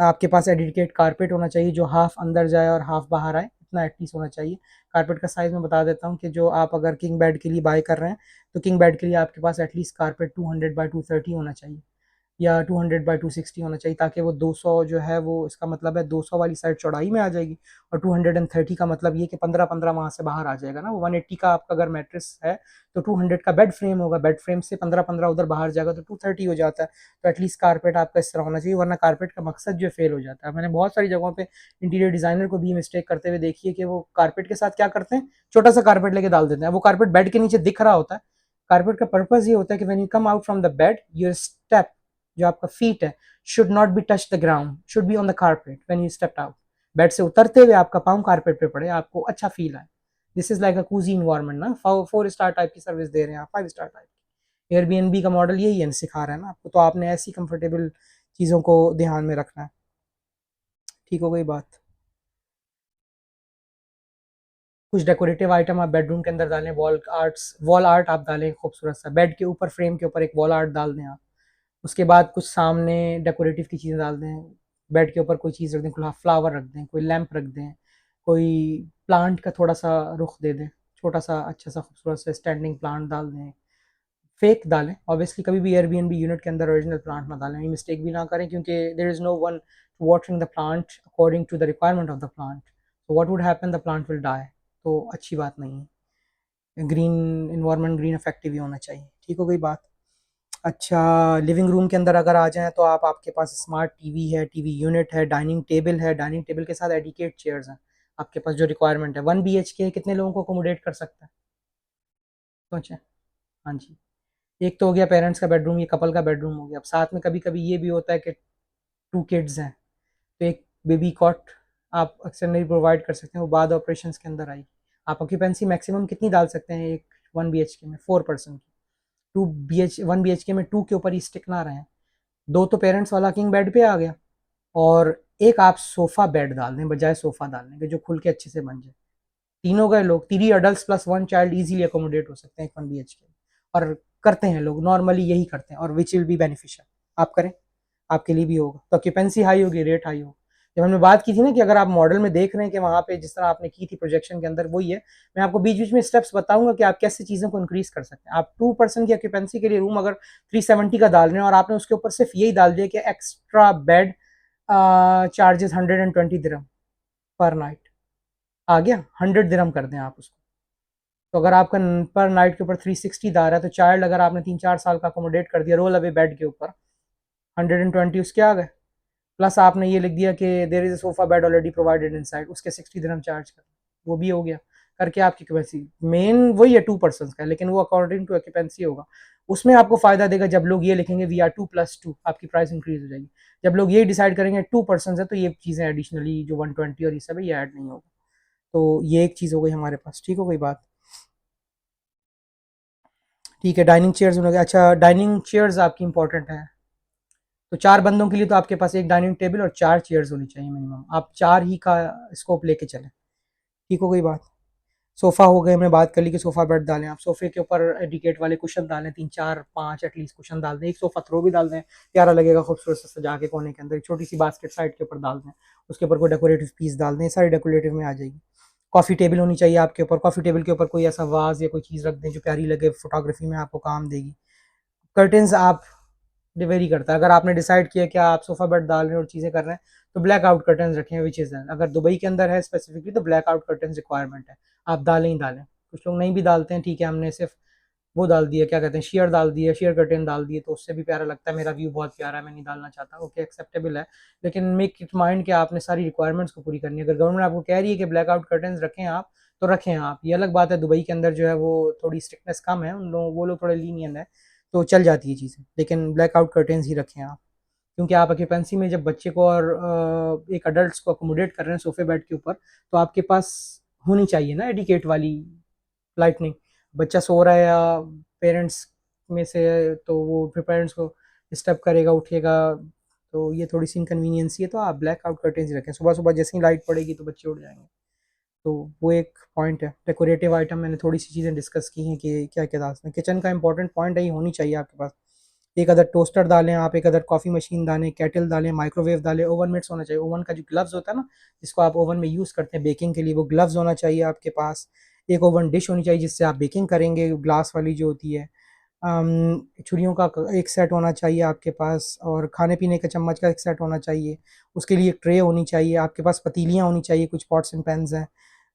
आपके पास डेडिकेट कारपेट होना चाहिए जो हाफ अंदर जाए और हाफ बाहर आए, इतना एटलीस्ट होना चाहिए। कारपेट का साइज़ मैं बता देता हूँ कि जो आप अगर किंग बेड के लिए बाय कर रहे हैं तो किंग बेड के लिए आपके पास एटलीस्ट कारपेट 200 बाई 230 होना चाहिए या 200 बाई 260 होना चाहिए, ताकि वो 200 जो है वो इसका मतलब है 200 वाली साइड चौड़ाई में आ जाएगी और 230 का मतलब ये कि 15-15 वहाँ से बाहर आ जाएगा ना। वो 180 का आपका अगर मैट्रेस है तो 200 का बेड फ्रेम होगा, बेड फ्रेम से 15-15 उधर बाहर जाएगा तो 230 हो जाता है। तो एटलीस्ट कारपेट आपका इस तरह होना चाहिए, वरना कारपेट का मकसद जो फेल हो जाता है। मैंने बहुत सारी जगहों पे इंटीरियर डिजाइनर को भी मिस्टेक करते हुए देखी है कि वो कारपेट के साथ क्या करते हैं, छोटा सा कारपेट लेके डाल देते हैं। वो कारपेट बेड के नीचे दिख रहा होता है। कारपेट का पर्पज ये होता है कि when you come out from the bed your step, जो आपका फीट है, should not be touch the ground, should be on the carpet when you step out. Bed से उतरते हुए आपका पाँव कारपेट पे पड़े, आपको अच्छा फील आए। This is like a cosy environment ना, 4 स्टार टाइप की सर्विस दे रहे हैं आप, 5 स्टार टाइप की। एयरबीएनबी का मॉडल यही है, सिखा रहा है ना आपको, तो आपने ऐसी कंफर्टेबल चीज़ों को ध्यान में रखना है, ठीक हो गई बात। कुछ डेकोरेटिव आइटम आप बेडरूम के अंदर डालें, वॉल आर्ट आप डालें खूबसूरत सा, बेड के ऊपर फ्रेम के ऊपर एक वॉल आर्ट डाल दें आप। उसके बाद कुछ सामने डेकोरेटिव की चीज़ें डाल दें, बेड के ऊपर कोई चीज़ रख दें, खुला फ्लावर रख दें, कोई लैंप रख दें, कोई प्लांट का थोड़ा सा रुख दे दें, छोटा सा अच्छा सा खूबसूरत सा स्टैंडिंग प्लांट डाल दें। फेक डालें ऑब्वियसली, कभी भी एयरबीएनबी यूनिट के अंदर ओरिजिनल प्लांट ना डालें, ये मिस्टेक भी ना करें, क्योंकि there is no one watering the plant according to the requirement of the plant, so what would happen, the plant will die। तो अच्छी बात नहीं है। ग्रीन इन्वायरमेंट, ग्रीन इफेक्टिव ही होना चाहिए। ठीक हो गई बात। अच्छा, लिविंग रूम के अंदर अगर आ जाएँ तो आपके पास स्मार्ट टीवी है, टीवी यूनिट है, डाइनिंग टेबल है, डाइनिंग टेबल के साथ एडिकेट चेयर्स हैं। आपके पास जो रिक्वायरमेंट है 1 बीएचके कितने लोगों को अकोमोडेट कर सकता है? सोचें। हाँ जी। एक तो हो गया पेरेंट्स का बेडरूम, ये कपल का बेडरूम हो गया। अब साथ में कभी-कभी ये भी होता है कि 2 किड्स हैं, तो एक बेबी कॉट आप अक्सर नहीं प्रोवाइड कर सकते हैं, वो बाद ऑपरेशंस के अंदर आएगी। आप ऑक्यूपेंसी मैक्सिमम कितनी डाल सकते हैं एक 1 बीएचके में? 4 पर्सन की। 1 बीएचके में 2 के ऊपर ही स्टिक ना रहें। 2 तो पेरेंट्स वाला किंग बेड पे आ गया, और एक आप सोफा बेड डाल दें बजाय सोफा डालने के, जो खुल के अच्छे से बन जाए। तीनों गए लोग, 3 adult plus 1 child easily accommodate हो सकते हैं एक 1 बीएचके। और करते हैं लोग, नॉर्मली यही करते हैं, और विच विल बी बेनिफिशियल। आप करें, आपके लिए भी होगा। तो ऑक्यूपेंसी हाई होगी, रेट हाई होगा। जब हमने बात की थी ना कि अगर आप मॉडल में देख रहे हैं कि वहाँ पे जिस तरह आपने की थी प्रोजेक्शन के अंदर, वही है। मैं आपको बीच बीच में स्टेप्स बताऊंगा कि आप कैसे चीज़ों को इंक्रीज कर सकते हैं। आप 2 पर्सन की ऑक्यूपेंसी के लिए रूम अगर 370 का डाल रहे हैं और आपने उसके ऊपर सिर्फ यही डाल दिया कि एक्स्ट्रा बेड चार्जेस 120 दिरहम पर नाइट, आ गया 100 दिरहम कर दें आप उसको। तो अगर आपका पर नाइट के ऊपर 360 दार है, तो चाइल्ड अगर आपने 3-4 साल का अकोमोडेट कर दिया रोल अवे बेड के ऊपर, 120 उसके आ गए। प्लस आपने ये लिख दिया कि there is a sofa bed already provided inside, उसके 60 दिरहम चार्ज कर, वो भी हो गया। करके आपकी कैपेसिटी मेन वही है 2 पर्सन का, लेकिन वो अकॉर्डिंग टू ऑक्यूपेंसी होगा। उसमें आपको फायदा देगा जब लोग ये लिखेंगे वी आर 2+2, आपकी प्राइस इंक्रीज हो जाएगी। जब लोग ये डिसाइड करेंगे 2 पर्सन है, तो ये चीज़ें एडिशनली जो 120 और ये सब है, ये ऐड नहीं होगा। तो ये एक चीज़ हो गई हमारे पास। ठीक हो गई बात। ठीक है, डाइनिंग चेयर्स होंगे। अच्छा, डाइनिंग चेयर्स आपकी इंपॉर्टेंट है। तो 4 बंदों के लिए तो आपके पास एक डाइनिंग टेबल और 4 चेयर्स होनी चाहिए मिनिमम। आप 4 ही का स्कोप लेके चलें। ठीक हो गई बात। सोफ़ा हो गए, हमने बात कर ली कि सोफ़ा बेड डालें। आप सोफ़े के ऊपर एडिकेट वाले कुशन डालें, 3-4-5 एटलीस्ट कुशन डाल दें। एक सोफ़ा थ्रो भी डाल दें, प्यारा लगेगा खूबसूरत से सजा के कोने के अंदर। एक छोटी सी बास्केट साइड के ऊपर डाल दें, उसके ऊपर कोई डेकोरेटिव पीस डाल दें, सारी डेकोरेटिव में आ जाएगी। कॉफ़ी टेबल होनी चाहिए आपके ऊपर। कॉफ़ी टेबल के ऊपर कोई ऐसा वाज या कोई चीज़ रख दें जो प्यारी लगे, फोटोग्राफी में आपको काम देगी। कर्टेंस आप वेरी करता है। अगर आपने डिसाइड किया कि आप सोफा बेड डाल रहे हैं और चीज़ें कर रहे हैं, तो ब्लैक आउट कर्टन्स रखें, विच इज़ अगर दुबई के अंदर है स्पेसिफिकली, तो ब्लैक आउट कर्टन्स रिक्वायरमेंट है। आप डालें ही डालें। कुछ लोग नहीं भी डालते हैं, ठीक है, हमने सिर्फ वो डाल दिया, क्या कहते हैं, शेयर डाल दिया, शेयर कर्टन डाल दिए, तो उससे भी प्यारा लगता है। मेरा व्यू बहुत प्यारा है, मैं नहीं डालना चाहता, ओके, एक्सेप्टेबल है। लेकिन मेक इट माइंड कि आपने सारी रिक्वायरमेंट्स को पूरी करनी है। अगर गवर्नमेंट आपको कह रही है कि ब्लैक आउट कर्टन्स रखें आप, तो रखें आप। ये अलग बात है, दुबई के अंदर जो है वो थोड़ी स्ट्रिक्टनेस कम है, उन लोग वो लोग थोड़े लीनियन है, तो चल जाती है चीज़ें। लेकिन ब्लैक आउट कर्टन्स ही रखें आप, क्योंकि आप ऑक्यूपेंसी में जब बच्चे को और एक अडल्ट को अकोमोडेट कर रहे हैं सोफे बेड के ऊपर, तो आपके पास होनी चाहिए ना एडिकेट वाली लाइटनिंग। बच्चा सो रहा है या पेरेंट्स में से, तो वो फिर पेरेंट्स को डिस्टर्ब करेगा, उठेगा, तो ये थोड़ी सी इनकन्वीनियंसी है। तो आप ब्लैक आउट कर्टेंस रखें, सुबह सुबह जैसे ही लाइट पड़ेगी तो बच्चे उठ जाएंगे। तो वो एक पॉइंट है। डेकोरेटिव आइटम मैंने थोड़ी सी चीज़ें डिस्कस की हैं कि क्या क्या डाल सकते हैं। किचन का इंपॉर्टेंट पॉइंट है, ये होनी चाहिए आपके पास। एक अदर टोस्टर डालें आप, एक अदर कॉफ़ी मशीन डालें, केटल डालें, माइक्रोवेव डालें, ओवन मिट्स होना चाहिए। ओवन का जो ग्लव्स होता है ना, जिसको आप ओवन में यूज़ करते हैं बेकिंग के लिए, वो ग्लव्स होना चाहिए आपके पास। एक ओवन डिश होनी चाहिए जिससे आप बेकिंग करेंगे, ग्लास वाली जो होती है। छुरियों का एक सेट होना चाहिए आपके पास, और खाने पीने के चम्मच का एक सेट होना चाहिए। उसके लिए एक ट्रे होनी चाहिए आपके पास, पतीलियाँ होनी चाहिए, कुछ पॉट्स एंड पैन्स हैं।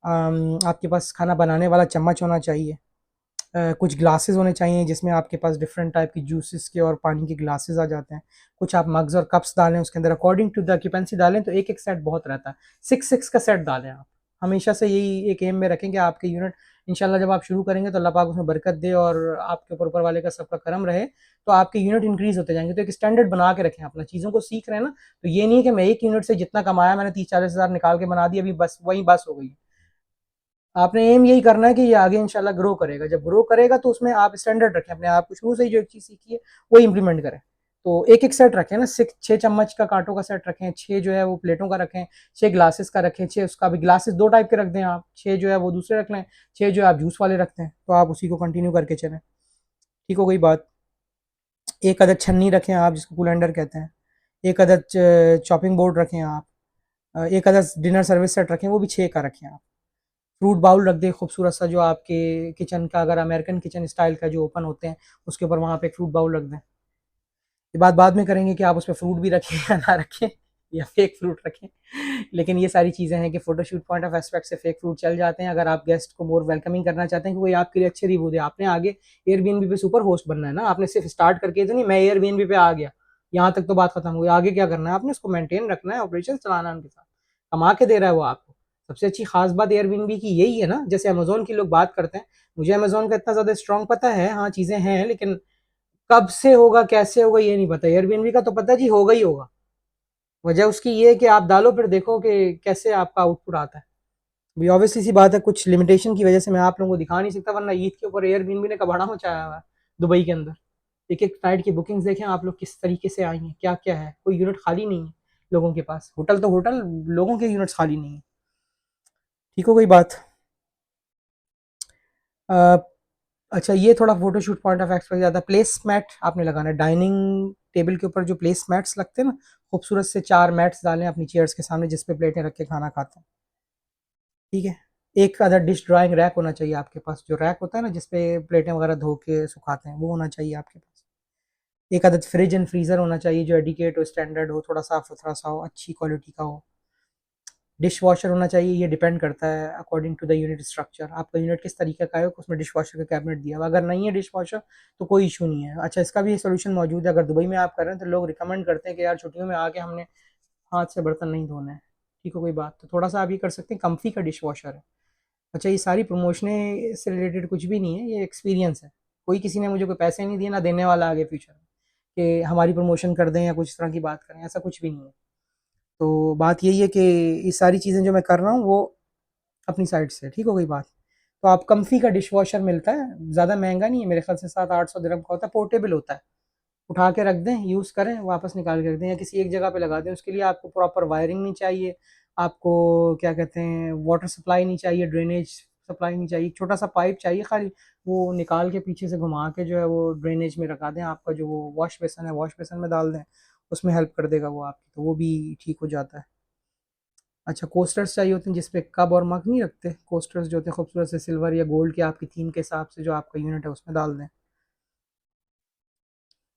आपके पास खाना बनाने वाला चम्मच होना चाहिए। कुछ ग्लासेस होने चाहिए जिसमें आपके पास डिफरेंट टाइप की जूसेस के और पानी के ग्लासेस आ जाते हैं। कुछ आप मग्स और कप्स डालें उसके अंदर, अकॉर्डिंग टू द ऑक्यूपेंसी डालें, तो एक एक सेट बहुत रहता है। 6-6 का सेट डालें आप। हमेशा से यही एक एम में रखें कि आपके यूनिट इंशाल्लाह जब आप शुरू करेंगे तो अल्लाह पाक उसमें बरकत दे और आपके ऊपर वाले का सबका करम रहे, तो आपके यूनिट इंक्रीज होते जाएंगे। तो एक स्टैंडर्ड बना के रखें अपना, चीज़ों को सीख रहे हैं ना, तो ये नहीं है कि मैं एक यूनिट से जितना कमाया मैंने 30-40 हज़ार निकाल के बना दिया, अभी बस वही बस हो गई। आपने एम यही करना है कि ये आगे इंशाल्लाह ग्रो करेगा। जब ग्रो करेगा तो उसमें आप स्टैंडर्ड रखें अपने आप को, शुरू से ही जो एक चीज़ सीखी है वो इम्प्लीमेंट करें। तो एक एक सेट रखें ना, 6 चम्मच का कांटों का सेट रखें, 6 जो है वो प्लेटों का रखें, 6 ग्लासेस का रखें, 6 उसका भी ग्लासेस 2 टाइप के रख दें आप, 6 जो है वो दूसरे रख लें, 6 जो है आप जूस वाले रखते हैं, तो आप उसी को कंटिन्यू करके चलें। ठीक हो गई बात। एक अदद छन्नी रखें आप, जिसको कूलेंडर कहते हैं। एक अदद चॉपिंग बोर्ड रखें आप। एक अदद डिनर सर्विस सेट रखें, वो भी 6 का रखें आप। फ्रूट बाउल रख दें खूबसूरत सा, जो आपके किचन का अगर अमेरिकन किचन स्टाइल का जो ओपन होते हैं, उसके ऊपर वहाँ पे एक फ्रूट बाउल रख दें। ये बात बाद में करेंगे कि आप उसमें फ्रूट भी रखें या ना रखें। या फेक फ्रूट रखें। लेकिन ये सारी चीज़ें हैं कि फ़ोटोशूट पॉइंट ऑफ एस्पेक्ट से फेक फ्रूट चल जाते हैं। अगर आप गेस्ट को मोर वेलकमिंग करना चाहते हैं कि कोई आपके लिए अच्छे रिव्यू दे, आपने आगे एयरबीएनबी पे सुपर होस्ट बनना है ना। आपने सिर्फ स्टार्ट करके तो नहीं मैं एयरबीएनबी पे आ गया, यहाँ तक तो बात खत्म हो गई। आगे क्या करना है, आपने उसको मेंटेन रखना है, ऑपरेशन चलाना है उनके साथ। कमा के दे रहा है वो आपको। सबसे अच्छी खास बात एयरबीएनबी की यही है ना। जैसे अमेजोन की लोग बात करते हैं, मुझे अमेजोन का इतना ज्यादा स्ट्रॉन्ग पता है, हाँ चीजें हैं, लेकिन कब से होगा कैसे होगा ये नहीं पता। एयरबीएनबी का तो पता जी होगा ही होगा। वजह उसकी ये है कि आप डालो फिर देखो कि कैसे आपका आउटपुट आता है। अभी ऑब्वियसली सी बात है, कुछ लिमिटेशन की वजह से मैं आप लोगों को दिखा नहीं सकता, वरना ईद के ऊपर एयरबीएनबी ने कबाड़ा मचाया हुआ है दुबई के अंदर। एक एक फ्लाइट की बुकिंग्स देखें आप लोग किस तरीके से आई हैं, क्या क्या है, कोई यूनिट खाली नहीं है लोगों के पास। होटल तो होटल, लोगों के यूनिट्स खाली नहीं है। ठीक हो गई बात। अ, अच्छा ये थोड़ा फोटोशूट पॉइंट ऑफ एक्सपेक्ट ज़्यादा प्लेस मैट आपने लगाना है डाइनिंग टेबल के ऊपर। जो प्लेस मैट्स लगते हैं ना, खूबसूरत से 4 मैट्स डालें अपनी चेयर्स के सामने जिस पे प्लेटें रख के खाना खाते हैं। ठीक है। एक अदर डिश ड्राइंग रैक होना चाहिए आपके पास। जो रैक होता है ना जिसपे प्लेटें वगैरह धो के सुखाते हैं, वो होना चाहिए आपके पास। एक आदत फ्रिज एंड फ्रीज़र होना चाहिए जो एडिकेट हो, स्टैंडर्ड हो, थोड़ा साफ सुथरा सा हो, अच्छी क्वालिटी का हो। डिश वॉशर होना चाहिए। ये डिपेंड करता है according to the unit structure, आपका यूनिट किस तरीके का है उसमें डिश वॉशर का कैबिनेट दिया हुआ। अगर नहीं है डिश वॉशर तो कोई इशू नहीं है। अच्छा इसका भी सोल्यूशन मौजूद है। अगर दुबई में आप कर रहे हैं तो लोग रिकमेंड करते हैं कि यार छुट्टियों में आके हमने हाथ से बर्तन नहीं धोना है। ठीक हो कोई बात, तो थोड़ा सा आप ये कर सकते हैं, कंफी का डिश वॉशर है। अच्छा ये सारी प्रमोशनें से रिलेटेड कुछ भी नहीं है, ये एक्सपीरियंस है। कोई किसी ने मुझे कोई पैसे नहीं दिए, ना देने वाला आगे फ्यूचर में कि हमारी प्रमोशन कर दें या कुछ इस तरह की बात करें, ऐसा कुछ भी नहीं है। तो बात यही है कि ये सारी चीज़ें जो मैं कर रहा हूँ वो अपनी साइड से। ठीक हो गई बात। तो आप कंफी का डिश वॉशर मिलता है, ज़्यादा महंगा नहीं है, मेरे ख्याल से 700-800 दिरहम का होता है, पोर्टेबल होता है। उठा के रख दें, यूज़ करें, वापस निकाल के रख दें या किसी एक जगह पे लगा दें। उसके लिए आपको प्रॉपर वायरिंग नहीं चाहिए, आपको क्या कहते हैं वाटर सप्लाई नहीं चाहिए, ड्रेनेज सप्लाई नहीं चाहिए। छोटा सा पाइप चाहिए खाली, वो निकाल के पीछे से घुमा के जो है वो ड्रेनेज में रखा दें। आपका जो वो वॉश बेसन है वॉश बेसन में डाल दें, उसमें हेल्प कर देगा वो आपकी, तो वो भी ठीक हो जाता है। अच्छा कोस्टर्स चाहिए होते हैं जिसपे कप और मग नहीं रखते, कोस्टर्स जो होते हैं खूबसूरत से सिल्वर या गोल्ड के, आपकी थीम के हिसाब से जो आपका यूनिट है उसमें डाल दें।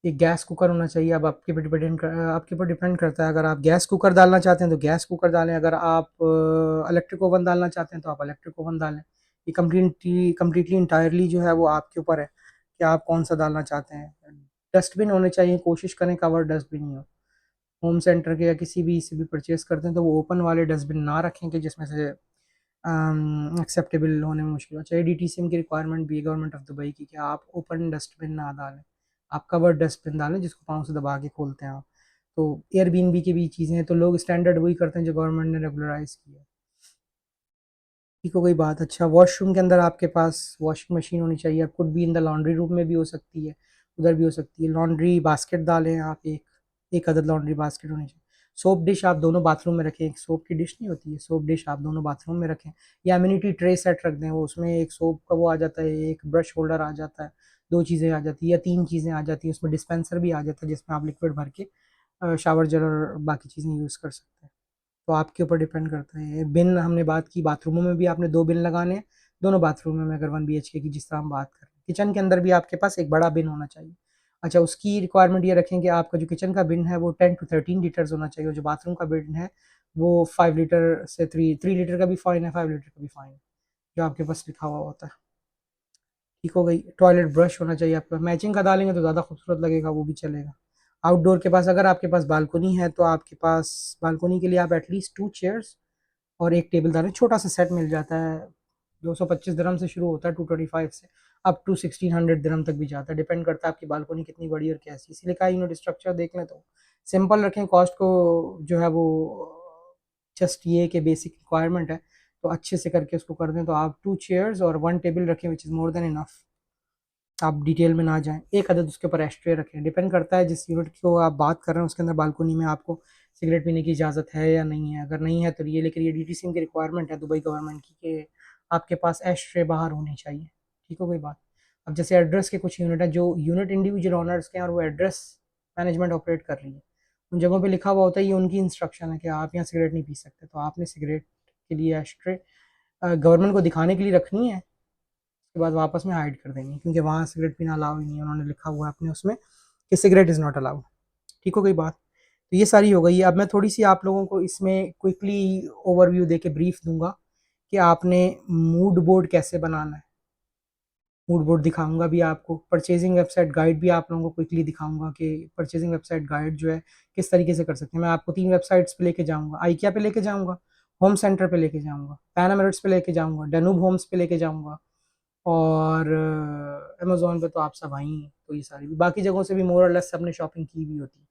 एक गैस कुकर होना चाहिए। अब आपके ऊपर डिपेंड करता है। अगर आप गैस कुकर डालना चाहते हैं तो गैस कुकर डालें, अगर आप इलेक्ट्रिक ओवन डालना चाहते हैं तो आप इलेक्ट्रिक ओवन डालें। ये कम्प्लीटली कम्प्लीटली इंटायरली जो है वो आपके ऊपर है कि आप कौन सा डालना चाहते हैं। डस्टबिन होने चाहिए, कोशिश करें कवर डस्टबिन ही हो। होम सेंटर के या किसी भी से भी परचेज करते हैं तो वो ओपन वाले डस्टबिन ना रखें कि जिसमें से एक्सेप्टेबल होने में मुश्किल हो। चाहे डीटीसीएम की रिक्वायरमेंट भी है गवर्नमेंट ऑफ दुबई की कि आप ओपन डस्टबिन ना डालें, आप कवर्ड डस्टबिन डालें जिसको पाँव से दबा के खोलते हैं आप। तो एयरबीएनबी की भी चीज़ें हैं, तो लोग स्टैंडर्ड वही करते हैं जो गवर्नमेंट ने रेगुलराइज किया है। ठीक हो गई बात। अच्छा वॉशरूम के अंदर आपके पास वॉशिंग मशीन होनी चाहिए। आप कुड भी इन द लॉन्ड्री रूम में भी हो सकती है, उधर भी हो सकती है। लॉन्ड्री बास्केट डालें आप, एक एक अदद लॉन्ड्री बास्केट होनी चाहिए। सोप डिश आप दोनों बाथरूम में रखें। एक सोप की डिश नहीं होती है, सोप डिश आप दोनों बाथरूम में रखें। या एमिनिटी ट्रे सेट रख दें, वो उसमें एक सोप का वो आ जाता है, एक ब्रश होल्डर आ जाता है, 2 चीज़ें आ जाती है या 3 चीज़ें आ जाती हैं। उसमें डिस्पेंसर भी आ जाता है जिसमें आप लिक्विड भर के शावर जेल और बाकी चीज़ें यूज़ कर सकते हैं। तो आपके ऊपर डिपेंड करता है। बिन हमने बात की, बाथरूमों में भी आपने 2 बिन लगाने हैं, दोनों बाथरूमों में अगर 1 BHK की जिस तरह हम बात कर रहे हैं। किचन के अंदर भी आपके पास एक बड़ा बिन होना चाहिए। अच्छा उसकी रिक्वायरमेंट ये रखें कि आपका जो किचन का बिन है वो 10 to 13 लीटर्स होना चाहिए, और जो बाथरूम का बिन है वो 5 लीटर से 3 लीटर का भी फाइन है, 5 लीटर का भी फाइन है, जो आपके पास लिखा हुआ होता है। ठीक हो गई। टॉयलेट ब्रश होना चाहिए आपका, मैचिंग का डालेंगे तो ज़्यादा खूबसूरत लगेगा, वो भी चलेगा। आउटडोर के पास अगर आपके पास बालकोनी है तो आपके पास बालकोनी के लिए आप एटलीस्ट 2 चेयर्स और एक टेबल दार, छोटा सा सेट मिल जाता है। 225 दिरहम से शुरू होता है, 225 से अप टू 1600 दिरहम तक भी जाता है। डिपेंड करता है आपकी बालकोनी कितनी बड़ी और कैसी। इसीलिए कहा यूनिट स्ट्रक्चर देख लें तो सिंपल रखें, कॉस्ट को जो है वो जस्ट ये कि बेसिक रिक्वायरमेंट है तो अच्छे से करके उसको कर दें। तो आप 2 चेयर्स और 1 टेबल रखें which is more than enough. आप डिटेल में ना जाएं। एक अदद उसके ऊपर एस्ट्रे रखें। डिपेंड करता है जिस यूनिट को आप बात कर रहे हैं उसके अंदर बालकोनी में आपको सिगरेट पीने की इजाज़त है या नहीं है। अगर नहीं है तो ये, लेकिन ये डीटीसीएम की रिक्वायरमेंट है दुबई गवर्नमेंट की कि आपके पास एस्ट्रे बाहर होनी चाहिए। ठीक हो गई बात। अब जैसे एड्रेस के कुछ यूनिट है जो यूनिट इंडिविजुअल ऑनर्स के हैं और वो एड्रेस मैनेजमेंट ऑपरेट कर रही है, उन जगहों पे लिखा हुआ होता है, ये उनकी इंस्ट्रक्शन है कि आप यहाँ सिगरेट नहीं पी सकते। तो आपने सिगरेट के लिए एस्ट्रे गवर्नमेंट को दिखाने के लिए रखनी है, उसके बाद वापस में हाइड कर देंगे क्योंकि वहाँ सिगरेट पीना अलाउ ही नहीं है। उन्होंने लिखा हुआ है अपने उसमें कि सिगरेट इज़ नॉट अलाउड। ठीक हो गई बात। तो ये सारी हो गई। अब मैं थोड़ी सी आप लोगों को इसमें क्विकली ओवरव्यू दे के ब्रीफ दूंगा कि आपने मूड बोर्ड कैसे बनाना है। मूड बोर्ड दिखाऊंगा भी आपको, परचेजिंग वेबसाइट गाइड भी आप लोगों को क्विकली दिखाऊंगा कि परचेजिंग वेबसाइट गाइड जो है किस तरीके से कर सकते हैं। मैं आपको 3 वेबसाइट्स पे लेके जाऊंगा, आइकिया पे लेके जाऊंगा, होम सेंटर पे लेके जाऊंगा, पैनामेरिट्स पे लेके जाऊंगा, डेनूब होम्स पे लेके जाऊंगा, और अमेजोन पे तो आप सब आई हैं, तो ये सारी भी बाकी जगहों से भी मोर और लेस सबने शॉपिंग की भी होती है,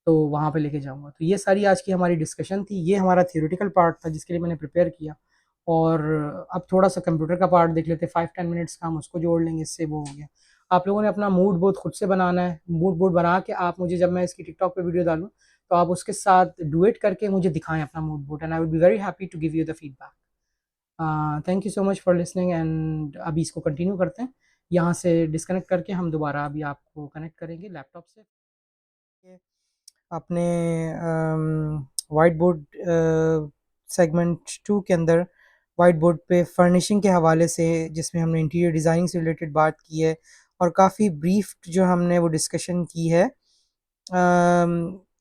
तो वहाँ पे लेके जाऊँगा। तो ये सारी आज की हमारी डिस्कशन थी। ये हमारा थियोरेटिकल पार्ट था जिसके लिए मैंने प्रिपेयर किया, और अब थोड़ा-सा कंप्यूटर का पार्ट देख लेते हैं। 5-10 मिनट्स का हम उसको जोड़ लेंगे, इससे वो हो गया। आप लोगों ने अपना मूड बोर्ड खुद से बनाना है। मूड बोर्ड बना के आप मुझे, जब मैं इसकी टिकटॉक पे वीडियो डालूँ, तो आप उसके साथ डुएट करके मुझे दिखाएँ अपना mood board, and I will be very happy to give you the feedback. Thank you so much for listening, and अभी इसको कंटिन्यू करते हैं। यहाँ से डिस्कनेक्ट करके हम दोबारा अभी आपको कनेक्ट करेंगे लैपटॉप से। अपने वाइट बोर्ड सेगमेंट 2 के अंदर वाइट बोर्ड पे फर्निशिंग के हवाले से, जिसमें हमने इंटीरियर डिज़ाइनिंग से रिलेटेड बात की है, और काफ़ी ब्रीफ जो हमने वो डिस्कशन की है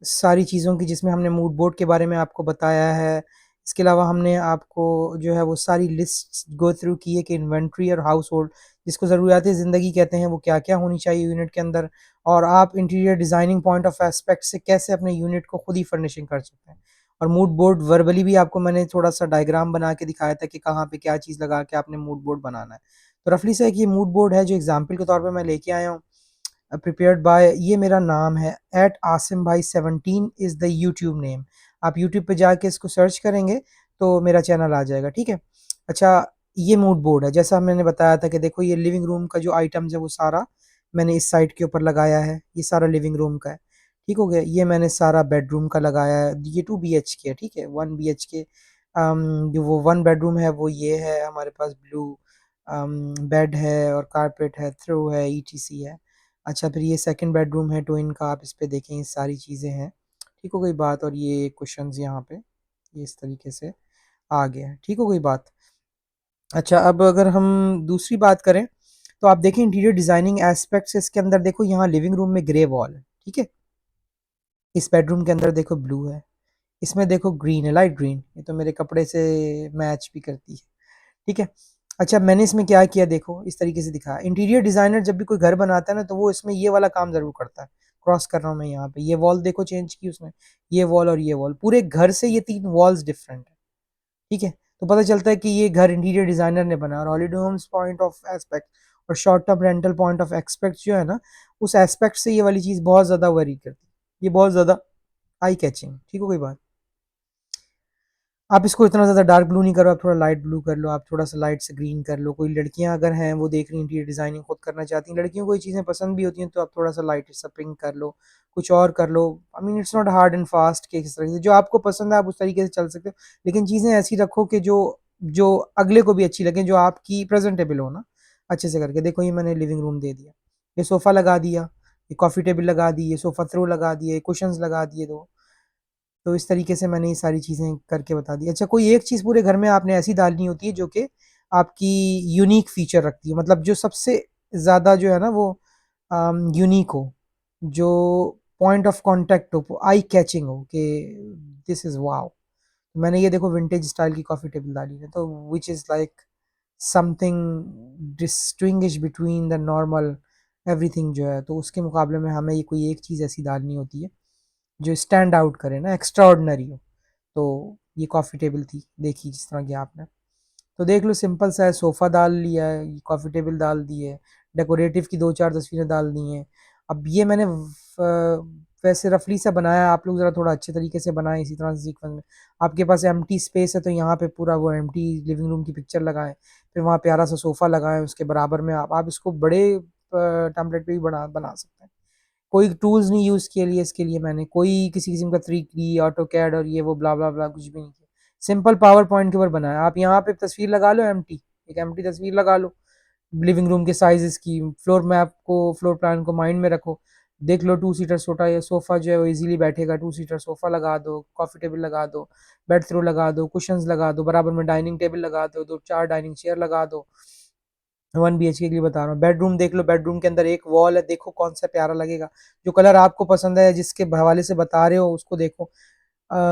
सारी चीज़ों की, जिसमें हमने मूड बोर्ड के बारे में आपको बताया है। इसके अलावा हमने आपको जो है वो सारी लिस्ट गो थ्रू की है कि इन्वेंट्री और हाउस होल्ड, जिसको ज़रूरियात ज़िंदगी कहते हैं, वो क्या क्या होनी चाहिए यूनिट के अंदर, और आप interior designing point of aspect से कैसे अपने यूनिट को खुद ही फर्निशिंग कर सकते हैं। और मूड बोर्ड वर्बली भी आपको मैंने थोड़ा सा डायग्राम बना के दिखाया था कि कहाँ पे क्या चीज़ लगा के आपने मूड बोर्ड बनाना है। तो रफली से एक ये मूड बोर्ड है जो एग्जाम्पल के तौर पर मैं लेके आया हूँ, प्रिपेयर्ड बाय, ये मेरा नाम है एट आसिम भाई 17 इज़ द यूट्यूब नेम। आप यूट्यूब पे जाके इसको सर्च करेंगे तो मेरा चैनल आ जाएगा, ठीक है। अच्छा, ये मूड बोर्ड है, जैसा मैंने बताया था कि देखो ये लिविंग रूम का जो आइटम्स है वो सारा मैंने इस साइड के ऊपर लगाया है। ये सारा लिविंग रूम का है, ठीक हो गया। ये मैंने सारा बेडरूम का लगाया है। ये 2 BHK है, ठीक है, 1 BHK। जो वो 1 बेडरूम है वो ये है हमारे पास, ब्लू बेड है और कारपेट है, थ्रो है, ETC है। अच्छा, फिर ये सेकंड बेडरूम है ट्विन का, आप इस पे देखें ये सारी चीज़ें हैं, ठीक हो गई बात। और ये कुशन्स यहाँ पे ये इस तरीके से आ गया है, ठीक हो गई बात। अच्छा, अब अगर हम दूसरी बात करें तो आप देखें इंटीरियर डिज़ाइनिंग एस्पेक्ट्स, इसके अंदर देखो यहाँ लिविंग रूम में ग्रे वॉल है, ठीक है। इस बेडरूम के अंदर देखो ब्लू है, इसमें देखो ग्रीन है, लाइट ग्रीन, ये तो मेरे कपड़े से मैच भी करती है, ठीक है। अच्छा, मैंने इसमें क्या किया देखो, इस तरीके से दिखाया। इंटीरियर डिज़ाइनर जब भी कोई घर बनाता है ना, तो वो इसमें ये वाला काम ज़रूर करता है। क्रॉस कर रहा हूँ मैं यहाँ पे, ये वॉल देखो चेंज की उसने, ये वॉल और ये वॉल, पूरे घर से ये 3 वॉल्स डिफरेंट है, ठीक है। तो पता चलता है कि ये घर इंटीरियर डिज़ाइनर ने बनाया। और holiday homes point of aspect और short term rental point of expect जो है ना, उस एस्पेक्ट से ये वाली चीज़ बहुत ज़्यादा वरी करती है, ये बहुत ज़्यादा आई कैचिंग, ठीक हो गई बात। आप इसको इतना ज़्यादा डार्क ब्लू नहीं करो, आप थोड़ा लाइट ब्लू कर लो, आप थोड़ा सा लाइट से ग्रीन कर लो। कोई लड़कियां अगर हैं वो देख रही हैं इंटीरियर डिज़ाइनिंग खुद करना चाहती हैं, लड़कियों को ये चीज़ें पसंद भी होती हैं, तो आप थोड़ा सा लाइट सा पिंक कर लो, कुछ और कर लो। I mean it's not hard and fast कि किस तरह से जो आपको पसंद है आप उस तरीके से चल सकते हो, लेकिन चीज़ें ऐसी रखो कि जो जो अगले को भी अच्छी लगे, जो आपकी प्रेजेंटेबल हो ना, अच्छे से करके। देखो ये मैंने लिविंग रूम दे दिया, ये सोफ़ा लगा दिया, ये कॉफ़ी टेबल लगा दी, ये सोफ़ा थ्रो लगा दिए, कुशंस लगा दिए दो। तो इस तरीके से मैंने ये सारी चीज़ें करके बता दी। अच्छा, कोई एक चीज़ पूरे घर में आपने ऐसी डालनी होती है जो कि आपकी यूनिक फीचर रखती है, मतलब जो सबसे ज़्यादा जो है ना वो यूनिक हो, जो पॉइंट ऑफ कांटेक्ट हो, आई कैचिंग हो कि दिस इज़ वाओ। मैंने ये देखो विंटेज स्टाइल की कॉफ़ी टेबल डाली है, तो which is like something distinguish between the normal everything जो है, तो उसके मुकाबले में हमें ये कोई एक चीज़ ऐसी डालनी होती है जो स्टैंड आउट करे ना, एक्स्ट्रा ऑर्डिनरी हो। तो ये कॉफ़ी टेबल थी, देखी जिस तरह की आपने, तो देख लो सिंपल सा है। सोफ़ा डाल लिया है, कॉफ़ी टेबल डाल दी है, डेकोरेटिव की 2-4 तस्वीरें डाल दी हैं। अब ये मैंने वैसे रफली सा बनाया, आप लोग ज़रा थोड़ा अच्छे तरीके से बनाएं इसी तरह से सीक्वेंस में। आपके पास एम्प्टी स्पेस है तो यहाँ पे पूरा वो एम्प्टी लिविंग रूम की पिक्चर लगाएं, फिर वहाँ प्यारा सा सोफ़ा लगाएं, उसके बराबर में आप इसको बड़े टेम्पलेट पे भी बना बना सकते हैं। कोई टूल्स नहीं यूज़ किए लिए इसके लिए मैंने, कोई किसी किस्म का 3D ऑटोकैड और ये वो ब्ला ब्ला ब्ला कुछ भी नहीं किया। सिंपल पावर पॉइंट के ऊपर बनाया। आप यहाँ पे तस्वीर लगा लो एम्प्टी, एक एम्प्टी तस्वीर लगा लो लिविंग रूम के साइजेस की, फ्लोर मैप को, फ्लोर प्लान को माइंड में रखो, देख लो 2 सीटर सोटा या सोफ़ा जो है वो इजीली बैठेगा, 2 सीटर सोफ़ा लगा दो, कॉफ़ी टेबल लगा दो, बेड थ्रो लगा दो, कुशंस लगा दो, बराबर में डाइनिंग टेबल लगा दो, 2-4 डाइनिंग चेयर लगा दो, 1 BHK के लिए बता रहा हूँ। बेडरूम देख लो, बेडरूम के अंदर एक वॉल है, देखो कौन सा प्यारा लगेगा, जो कलर आपको पसंद है, जिसके हवाले से बता रहे हो उसको देखो।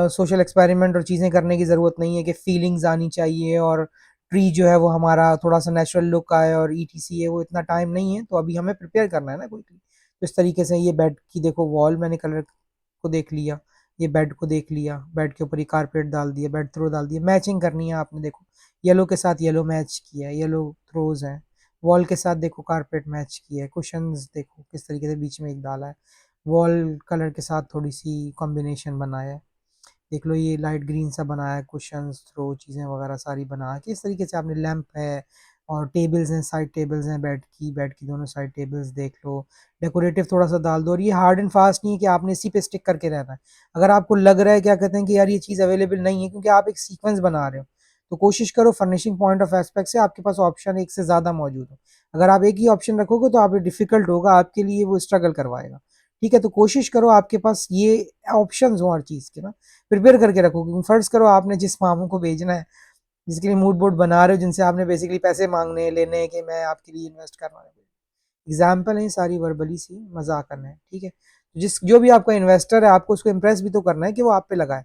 सोशल एक्सपेरिमेंट और चीज़ें करने की ज़रूरत नहीं है कि फीलिंग्स आनी चाहिए और ट्री जो है वो हमारा थोड़ा सा नेचुरल लुक आए और ईटीसी है, वो इतना टाइम नहीं है, तो अभी हमें प्रिपेयर करना है ना कोई। तो इस तरीके से ये बेड की देखो वॉल मैंने कलर को देख लिया, ये बेड को देख लिया, बेड के ऊपर ये कारपेट डाल दिया, बेड थ्रो डाल दिया, मैचिंग करनी है आपने, देखो येलो के साथ येलो मैच किया है, येलो थ्रोज हैं, वॉल के साथ देखो कारपेट मैच किया है, कुशंस देखो किस तरीके से बीच में एक डाला है, वॉल कलर के साथ थोड़ी सी कॉम्बिनेशन बनाया है, देख लो ये लाइट ग्रीन सा बनाया है, कुशंस थ्रो चीज़ें वगैरह सारी बना के इस तरीके से आपने, लैंप है और टेबल्स हैं, साइड टेबल्स हैं, बेड की दोनों साइड टेबल्स देख लो, डेकोरेटिव थोड़ा सा डाल दो। और ये हार्ड एंड फास्ट नहीं है कि आपने इसी पे स्टिक करके रहना है। अगर आपको लग रहा है क्या कहते हैं कि यार ये चीज़ अवेलेबल नहीं है, क्योंकि आप एक सीक्वेंस बना रहे हो, तो कोशिश करो फर्निशिंग पॉइंट ऑफ एस्पेक्ट से आपके पास ऑप्शन एक से ज़्यादा मौजूद हो। अगर आप एक ही ऑप्शन रखोगे तो आप डिफिकल्ट होगा आपके लिए, वो स्ट्रगल करवाएगा। ठीक है, तो कोशिश करो आपके पास ये ऑप्शन हो हर चीज़ के ना, प्रिपेयर करके रखो, क्योंकि फर्ज करो आपने जिस मामू को भेजना है, जिसके लिए मूड बोर्ड बना रहे हो, जिनसे आपने बेसिकली पैसे मांगने हैं, लेने हैं कि मैं आपके लिए इन्वेस्ट करना है, एग्जाम्पल है सारी, वर्बली सी मजाक करना है। ठीक है, जिस जो भी आपका इन्वेस्टर है, आपको उसको इम्प्रेस भी तो करना है कि वो आप पे लगाए,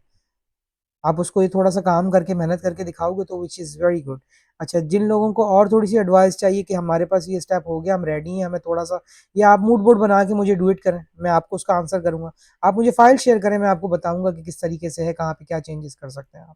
आप उसको ये थोड़ा सा काम करके मेहनत करके दिखाओगे तो विच इज़ वेरी गुड। अच्छा, जिन लोगों को और थोड़ी सी एडवाइस चाहिए कि हमारे पास ये स्टेप हो गया, हम रेडी हैं, हमें थोड़ा सा, या आप मूड बोर्ड बना के मुझे डू इट करें, मैं आपको उसका आंसर करूंगा, आप मुझे फाइल शेयर करें, मैं आपको बताऊंगा कि किस तरीके से है, कहाँ पे क्या चेंजेस कर सकते हैं आप।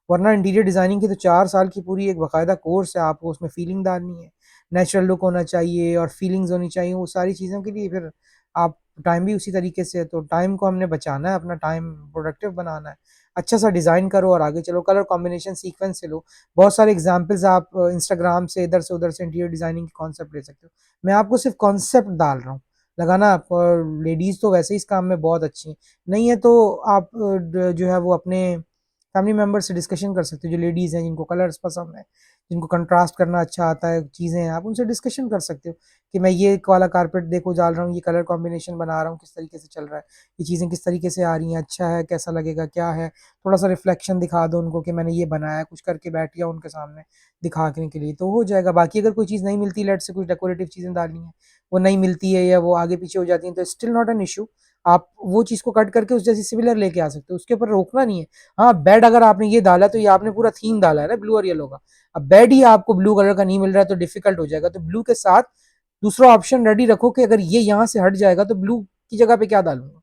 वरना इंटीरियर डिजाइनिंग की तो 4 साल की पूरी एक बाकायदा कोर्स है, आपको उसमें फीलिंग डालनी है, नेचुरल लुक होना चाहिए और फीलिंग्स होनी चाहिए, वो सारी चीज़ों के लिए फिर आप, टाइम भी उसी तरीके से है, तो टाइम को हमने बचाना है, अपना टाइम प्रोडक्टिव बनाना है, अच्छा सा डिज़ाइन करो और आगे चलो। कलर कॉम्बिनेशन सीक्वेंस से लो, बहुत सारे एग्जांपल्स आप इंस्टाग्राम से इधर से उधर से इंटीरियर डिजाइनिंग की कॉन्सेप्ट ले सकते हो, मैं आपको सिर्फ कॉन्सेप्ट डाल रहा हूँ, लगाना आपको। और लेडीज़ तो वैसे ही इस काम में बहुत अच्छी हैं, नहीं है तो आप जो है वो अपने फैमिली मेम्बर से डिस्कशन कर सकते हो, जो लेडीज़ हैं जिनको कलर्स पसंद है, जिनको कंट्रास्ट करना अच्छा आता है, चीज़ें हैं, आप उनसे डिस्कशन कर सकते हो कि मैं ये वाला कारपेट देखो डाल रहा हूँ, ये कलर कॉम्बिनेशन बना रहा हूँ, किस तरीके से चल रहा है, ये चीज़ें किस तरीके से आ रही हैं, अच्छा है, कैसा लगेगा, क्या है, थोड़ा सा रिफ्लेक्शन दिखा दो उनको कि मैंने ये बनाया, कुछ करके बैठ गया उनके सामने दिखाने के लिए, तो हो जाएगा। बाकी अगर कोई चीज़ नहीं मिलती, लेट से कुछ डेकोरेटिव चीज़ें डालनी है, वो नहीं मिलती है या वो आगे पीछे हो जाती है, तो स्टिल नॉट एन इशू, आप वो चीज़ को कट करके उस जैसी सिमिलर लेके आ सकते हो, उसके ऊपर रोकना नहीं है। हाँ, बेड अगर आपने ये डाला तो ये आपने पूरा थीम डाला है ना ब्लू और येलो का, अब बेड ही आपको ब्लू कलर का नहीं मिल रहा है तो डिफिकल्ट हो जाएगा, तो ब्लू के साथ दूसरा ऑप्शन रेडी रखो कि अगर ये यहाँ से हट जाएगा तो ब्लू की जगह पे क्या डालूंगा,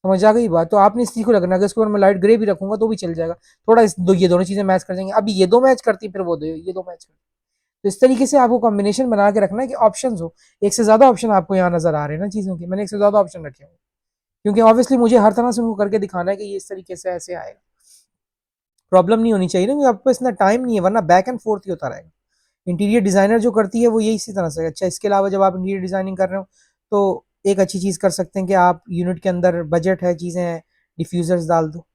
समझ आ गई बात। तो आपने इस चीज को रखना, अगर इसके ऊपर मैं लाइट ग्रे भी रखूंगा तो भी चल जाएगा, थोड़ा ये दोनों चीजें मैच कर जाएंगे, अभी ये दो मैच करती फिर वो दो, ये दो मैच करती, तो इस तरीके से आपको कॉम्बिनेशन बना के रखना है कि ऑप्शन हो, एक से ज्यादा ऑप्शन आपको यहाँ नजर आ रहे हैं ना चीजों के, मैंने एक से ज्यादा ऑप्शन रखे हुए, क्योंकि ऑब्वियसली मुझे हर तरह से उनको करके दिखाना है कि ये इस तरीके से ऐसे आएगा, प्रॉब्लम नहीं होनी चाहिए ना, क्योंकि आपको इतना टाइम नहीं है, वरना बैक एंड फोर्थ ही होता रहेगा। इंटीरियर डिजाइनर जो करती है वो यही इसी तरह से। अच्छा, इसके अलावा जब आप इंटीरियर डिजाइनिंग कर रहे हो तो एक अच्छी चीज़ कर सकते हैं कि आप यूनिट के अंदर बजट है, चीज़ें हैं, डिफ्यूज़र्स डाल दो,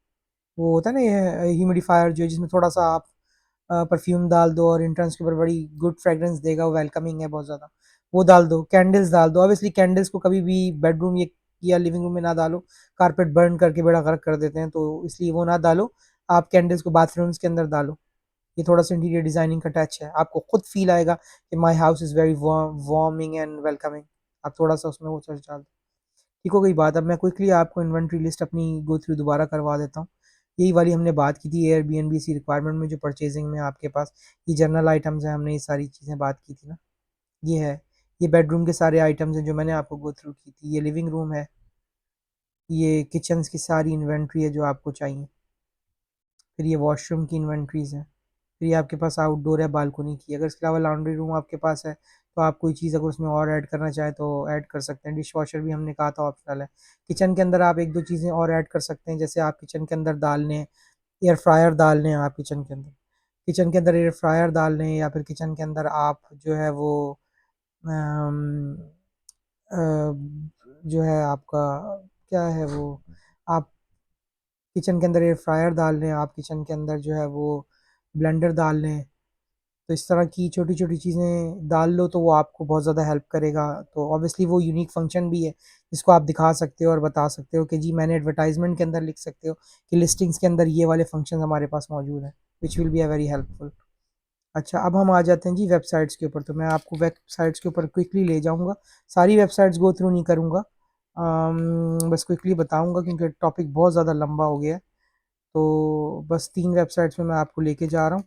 वो होता है ना ये ह्यूमिडिफायर जो, जिसमें थोड़ा सा आप परफ्यूम डाल दो और इंट्रेंस के ऊपर बड़ी गुड फ्रेग्रेंस देगा, वो वेलकमिंग है बहुत ज़्यादा, वो डाल दो, कैंडल्स डाल दो। ऑब्वियसली कैंडल्स को कभी भी बेडरूम या लिविंग रूम में ना डालो, कारपेट बर्न करके बेड़ा गर्क कर देते हैं, तो इसलिए वो ना डालो, आप कैंडल्स को बाथरूम्स के अंदर डालो, ये थोड़ा सा इंटीरियर डिजाइनिंग का टच है, आपको खुद फील आएगा कि my house is very warming and welcoming, आप थोड़ा सा उसमें वो चर्च डाल दो। ठीक हो गई बात। अब मैं क्विकली आपको इन्वेंट्री लिस्ट अपनी गो थ्रू दोबारा करवा देता हूँ, यही वाली हमने बात की थी एयरबीएनबी सी रिक्वायरमेंट में, जो परचेजिंग में आपके पास ये जनरल आइटम्स हैं, हमने ये सारी चीज़ें बात की थी ना, ये है, ये बेडरूम के सारे आइटम्स हैं जो मैंने आपको गो थ्रू की थी, ये लिविंग रूम है, ये किचन्स की सारी इन्वेंट्री है जो आपको चाहिए, फिर ये वॉशरूम की इन्वेंट्रीज़ हैं, फिर ये आपके पास आउटडोर है बालकनी की, अगर इसके अलावा लॉन्ड्री रूम आपके पास है तो आप कोई चीज़ अगर उसमें और ऐड करना चाहें तो ऐड कर सकते हैं, डिश वॉशर भी हमने कहा था ऑप्शनल है। किचन के अंदर आप एक दो चीज़ें और ऐड कर सकते हैं, जैसे आप किचन के अंदर डाल लें, एयर फ्रायर डाल लें, आप किचन के अंदर एयर फ्रायर डाल लें, या फिर किचन के अंदर आप जो है वो अम, अ, जो है आपका क्या है वो, आप किचन के अंदर एयर फ्रायर डाल लें, आप किचन के अंदर जो है वो ब्लेंडर डाल लें, तो इस तरह की छोटी छोटी चीज़ें डाल लो तो वो आपको बहुत ज़्यादा हेल्प करेगा। तो ऑब्वियसली वो यूनिक फंक्शन भी है जिसको आप दिखा सकते हो और बता सकते हो कि जी, मैंने एडवर्टाइजमेंट के अंदर लिख सकते हो कि लिस्टिंग्स के अंदर ये वाले फंक्शन हमारे पास मौजूद हैं, which will be a very helpful. अच्छा, अब हम आ जाते हैं जी वेबसाइट्स के ऊपर। तो मैं आपको वेबसाइट्स के ऊपर क्विकली ले जाऊँगा, सारी वेबसाइट्स गो थ्रू नहीं करूँगा, बस क्विकली बताऊँगा क्योंकि टॉपिक बहुत ज़्यादा लंबा हो गया है। तो बस 3 वेबसाइट्स में मैं आपको लेके जा रहा हूँ,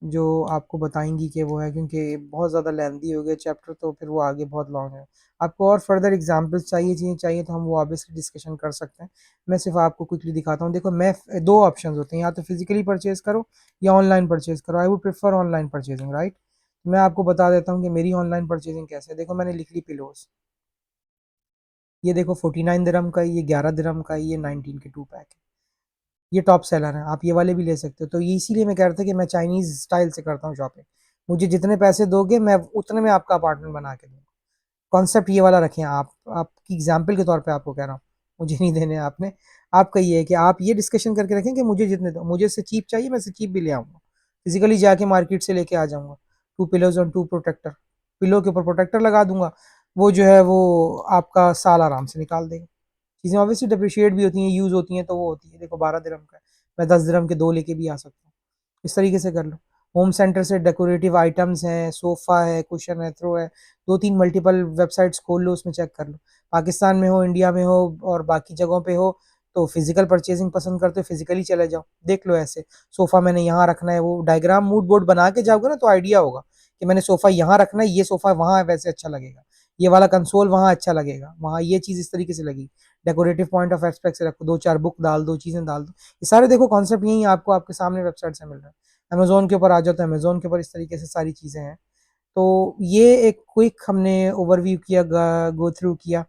जो आपको बताएँगी कि वो है, क्योंकि बहुत ज़्यादा लेंथी हो गया चैप्टर, तो फिर वो आगे बहुत लॉन्ग है। आपको और फर्दर एग्ज़ाम्पल्स चाहिए, चीज़ें चाहिए तो हम वो ऑब्वियसली डिस्कशन कर सकते हैं। मैं सिर्फ़ आपको क्विकली दिखाता हूँ। देखो, मैं 2 ऑप्शंस होते हैं, या तो फिज़िकली परचेज़ करो या ऑनलाइन परचेज़ करो। I would prefer online purchasing, right? मैं आपको बता देता हूँ कि मेरी ऑनलाइन परचेज़िंग कैसे है। देखो, मैंने लिख ली पिलोज़। ये देखो 49 दिरहम का है, ये 11 दिरहम का है, ये 19 के 2 पैक है। ये टॉप सेलर हैं, आप ये वाले भी ले सकते हो। तो ये इसीलिए मैं कह रहा था कि मैं चाइनीज़ स्टाइल से करता हूँ शॉपिंग। मुझे जितने पैसे दोगे मैं उतने में आपका अपार्टमेंट बना के दूँगा। कॉन्सेप्ट ये वाला रखें आप, आपकी एग्जाम्पल के तौर पे आपको कह रहा हूँ, मुझे नहीं देने आपने। आपका ये है कि आप ये डिस्कशन करके रखें कि मुझे जितने दो, मुझे इससे चीप चाहिए, मैं इससे चीप भी ले आऊँगा, फिजिकली जाके मार्केट से लेके आ जाऊँगा। 2 पिलोज और 2 प्रोटेक्टर, पिलो के ऊपर प्रोटेक्टर लगा दूंगा, वो जो है वो आपका साल आराम से निकाल देगा। चीज़ें ऑब्वियसली डिप्रिशिएट भी होती हैं, यूज़ होती हैं, तो वो होती है। देखो 12 दिरहम का है, मैं 10 दिरहम के 2 लेके भी आ सकता हूँ। इस तरीके से कर लो। होम सेंटर से डेकोरेटिव आइटम्स हैं, सोफ़ा है, कुशन है, थ्रो है, 2-3 मल्टीपल वेबसाइट्स खोल लो, उसमें चेक कर लो। पाकिस्तान में हो, इंडिया में हो और बाकी जगहों पे हो, तो फिज़िकल परचेज़िंग पसंद करते हो, फिज़िकली चले जाओ, देख लो ऐसे। सोफ़ा मैंने यहाँ रखना है, वो डायग्राम मूड बोर्ड बना के जाओगे ना तो आइडिया होगा कि मैंने सोफ़ा यहाँ रखना है, ये सोफ़ा वहाँ वैसे अच्छा लगेगा। ये वाला कंसोल वहाँ अच्छा लगेगा, वहाँ ये चीज़ इस तरीके से लगेगी। डेकोरेटिव पॉइंट ऑफ एस्पेक्ट से रखो, 2-4 बुक डाल दो, चीज़ें डाल दो। ये सारे देखो कॉन्सेप्ट यही आपको आपके सामने वेबसाइट से मिल रहा है। अमेज़न के ऊपर आ जाओ तो अमेज़न के ऊपर इस तरीके से सारी चीज़ें हैं। तो ये एक क्विक हमने ओवरव्यू किया, गो थ्रू किया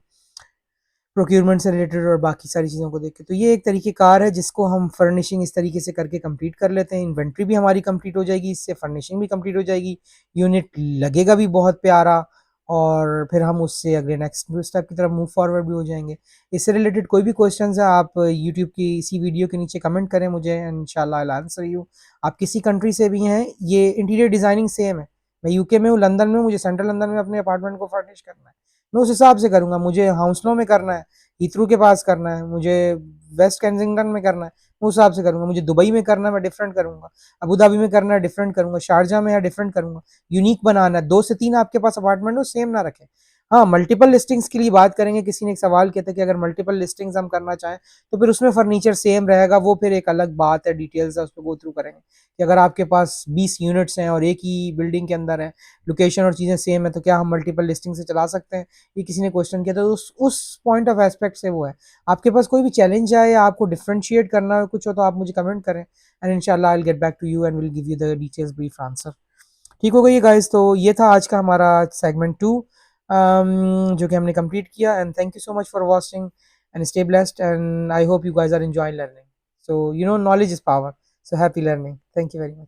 प्रोक्योरमेंट से रिलेटेड और बाकी सारी चीज़ों को देख के। तो ये एक तरीके कार है जिसको हम फर्निशिंग इस तरीके से करके कंप्लीट कर लेते हैं। इन्वेंट्री भी हमारी कंप्लीट हो जाएगी, इससे फर्निशिंग भी कंप्लीट हो जाएगी, यूनिट लगेगा भी बहुत प्यारा, और फिर हम उससे अगले नेक्स्ट स्टेप की तरफ मूव फॉरवर्ड भी हो जाएंगे। इससे रिलेटेड कोई भी क्वेश्चंस है आप यूट्यूब की इसी वीडियो के नीचे कमेंट करें मुझे, इंशाल्लाह आई विल आंसर यू। आप किसी कंट्री से भी हैं, ये इंटीरियर डिजाइनिंग सेम है। मैं यूके में हूँ, लंदन में, मुझे सेंट्रल लंदन में अपने अपार्टमेंट को फर्निश करना है, मैं उस हिसाब से करूँगा। मुझे हाउसलो में करना है, हीथ्रू के पास करना है, मुझे वेस्ट कैंसिंगटन में करना है, मैं उस हिसाब से करूँगा। मुझे दुबई में करना है, मैं डिफरेंट करूँगा। अबू धाबी में करना है, डिफरेंट करूँगा। शारजा में है, डिफरेंट करूँगा। यूनिक बनाना है, 2 से 3 आपके पास अपार्टमेंट हो, सेम ना रखें। हाँ, मल्टीपल लिस्टिंग्स के लिए बात करेंगे। किसी ने एक सवाल किया था कि अगर मल्टीपल लिस्टिंग्स हम करना चाहें तो फिर उसमें फर्नीचर सेम रहेगा, वो फिर एक अलग बात है, डिटेल्स है, उस पर गो थ्रू करेंगे। कि अगर आपके पास 20 यूनिट्स हैं और एक ही बिल्डिंग के अंदर है, लोकेशन और चीज़ें सेम है, तो क्या हम मल्टीपल लिस्टिंग से चला सकते हैं? ये किसी ने क्वेश्चन किया, तो उस पॉइंट ऑफ एस्पेक्ट से वो है। आपके पास कोई भी चैलेंज है या आपको डिफरेंशिएट करना है कुछ हो, तो आप मुझे कमेंट करें, एंड इंशाल्लाह I will get back to you and will give you the details brief answer. ठीक हो गई ये गाइस, तो ये था आज का हमारा सेगमेंट 2, जो कि हमने कंप्लीट किया। And thank you so much for watching, and stay blessed, and I hope you guys are enjoying learning. So you know, knowledge is power, so happy learning, thank you very much.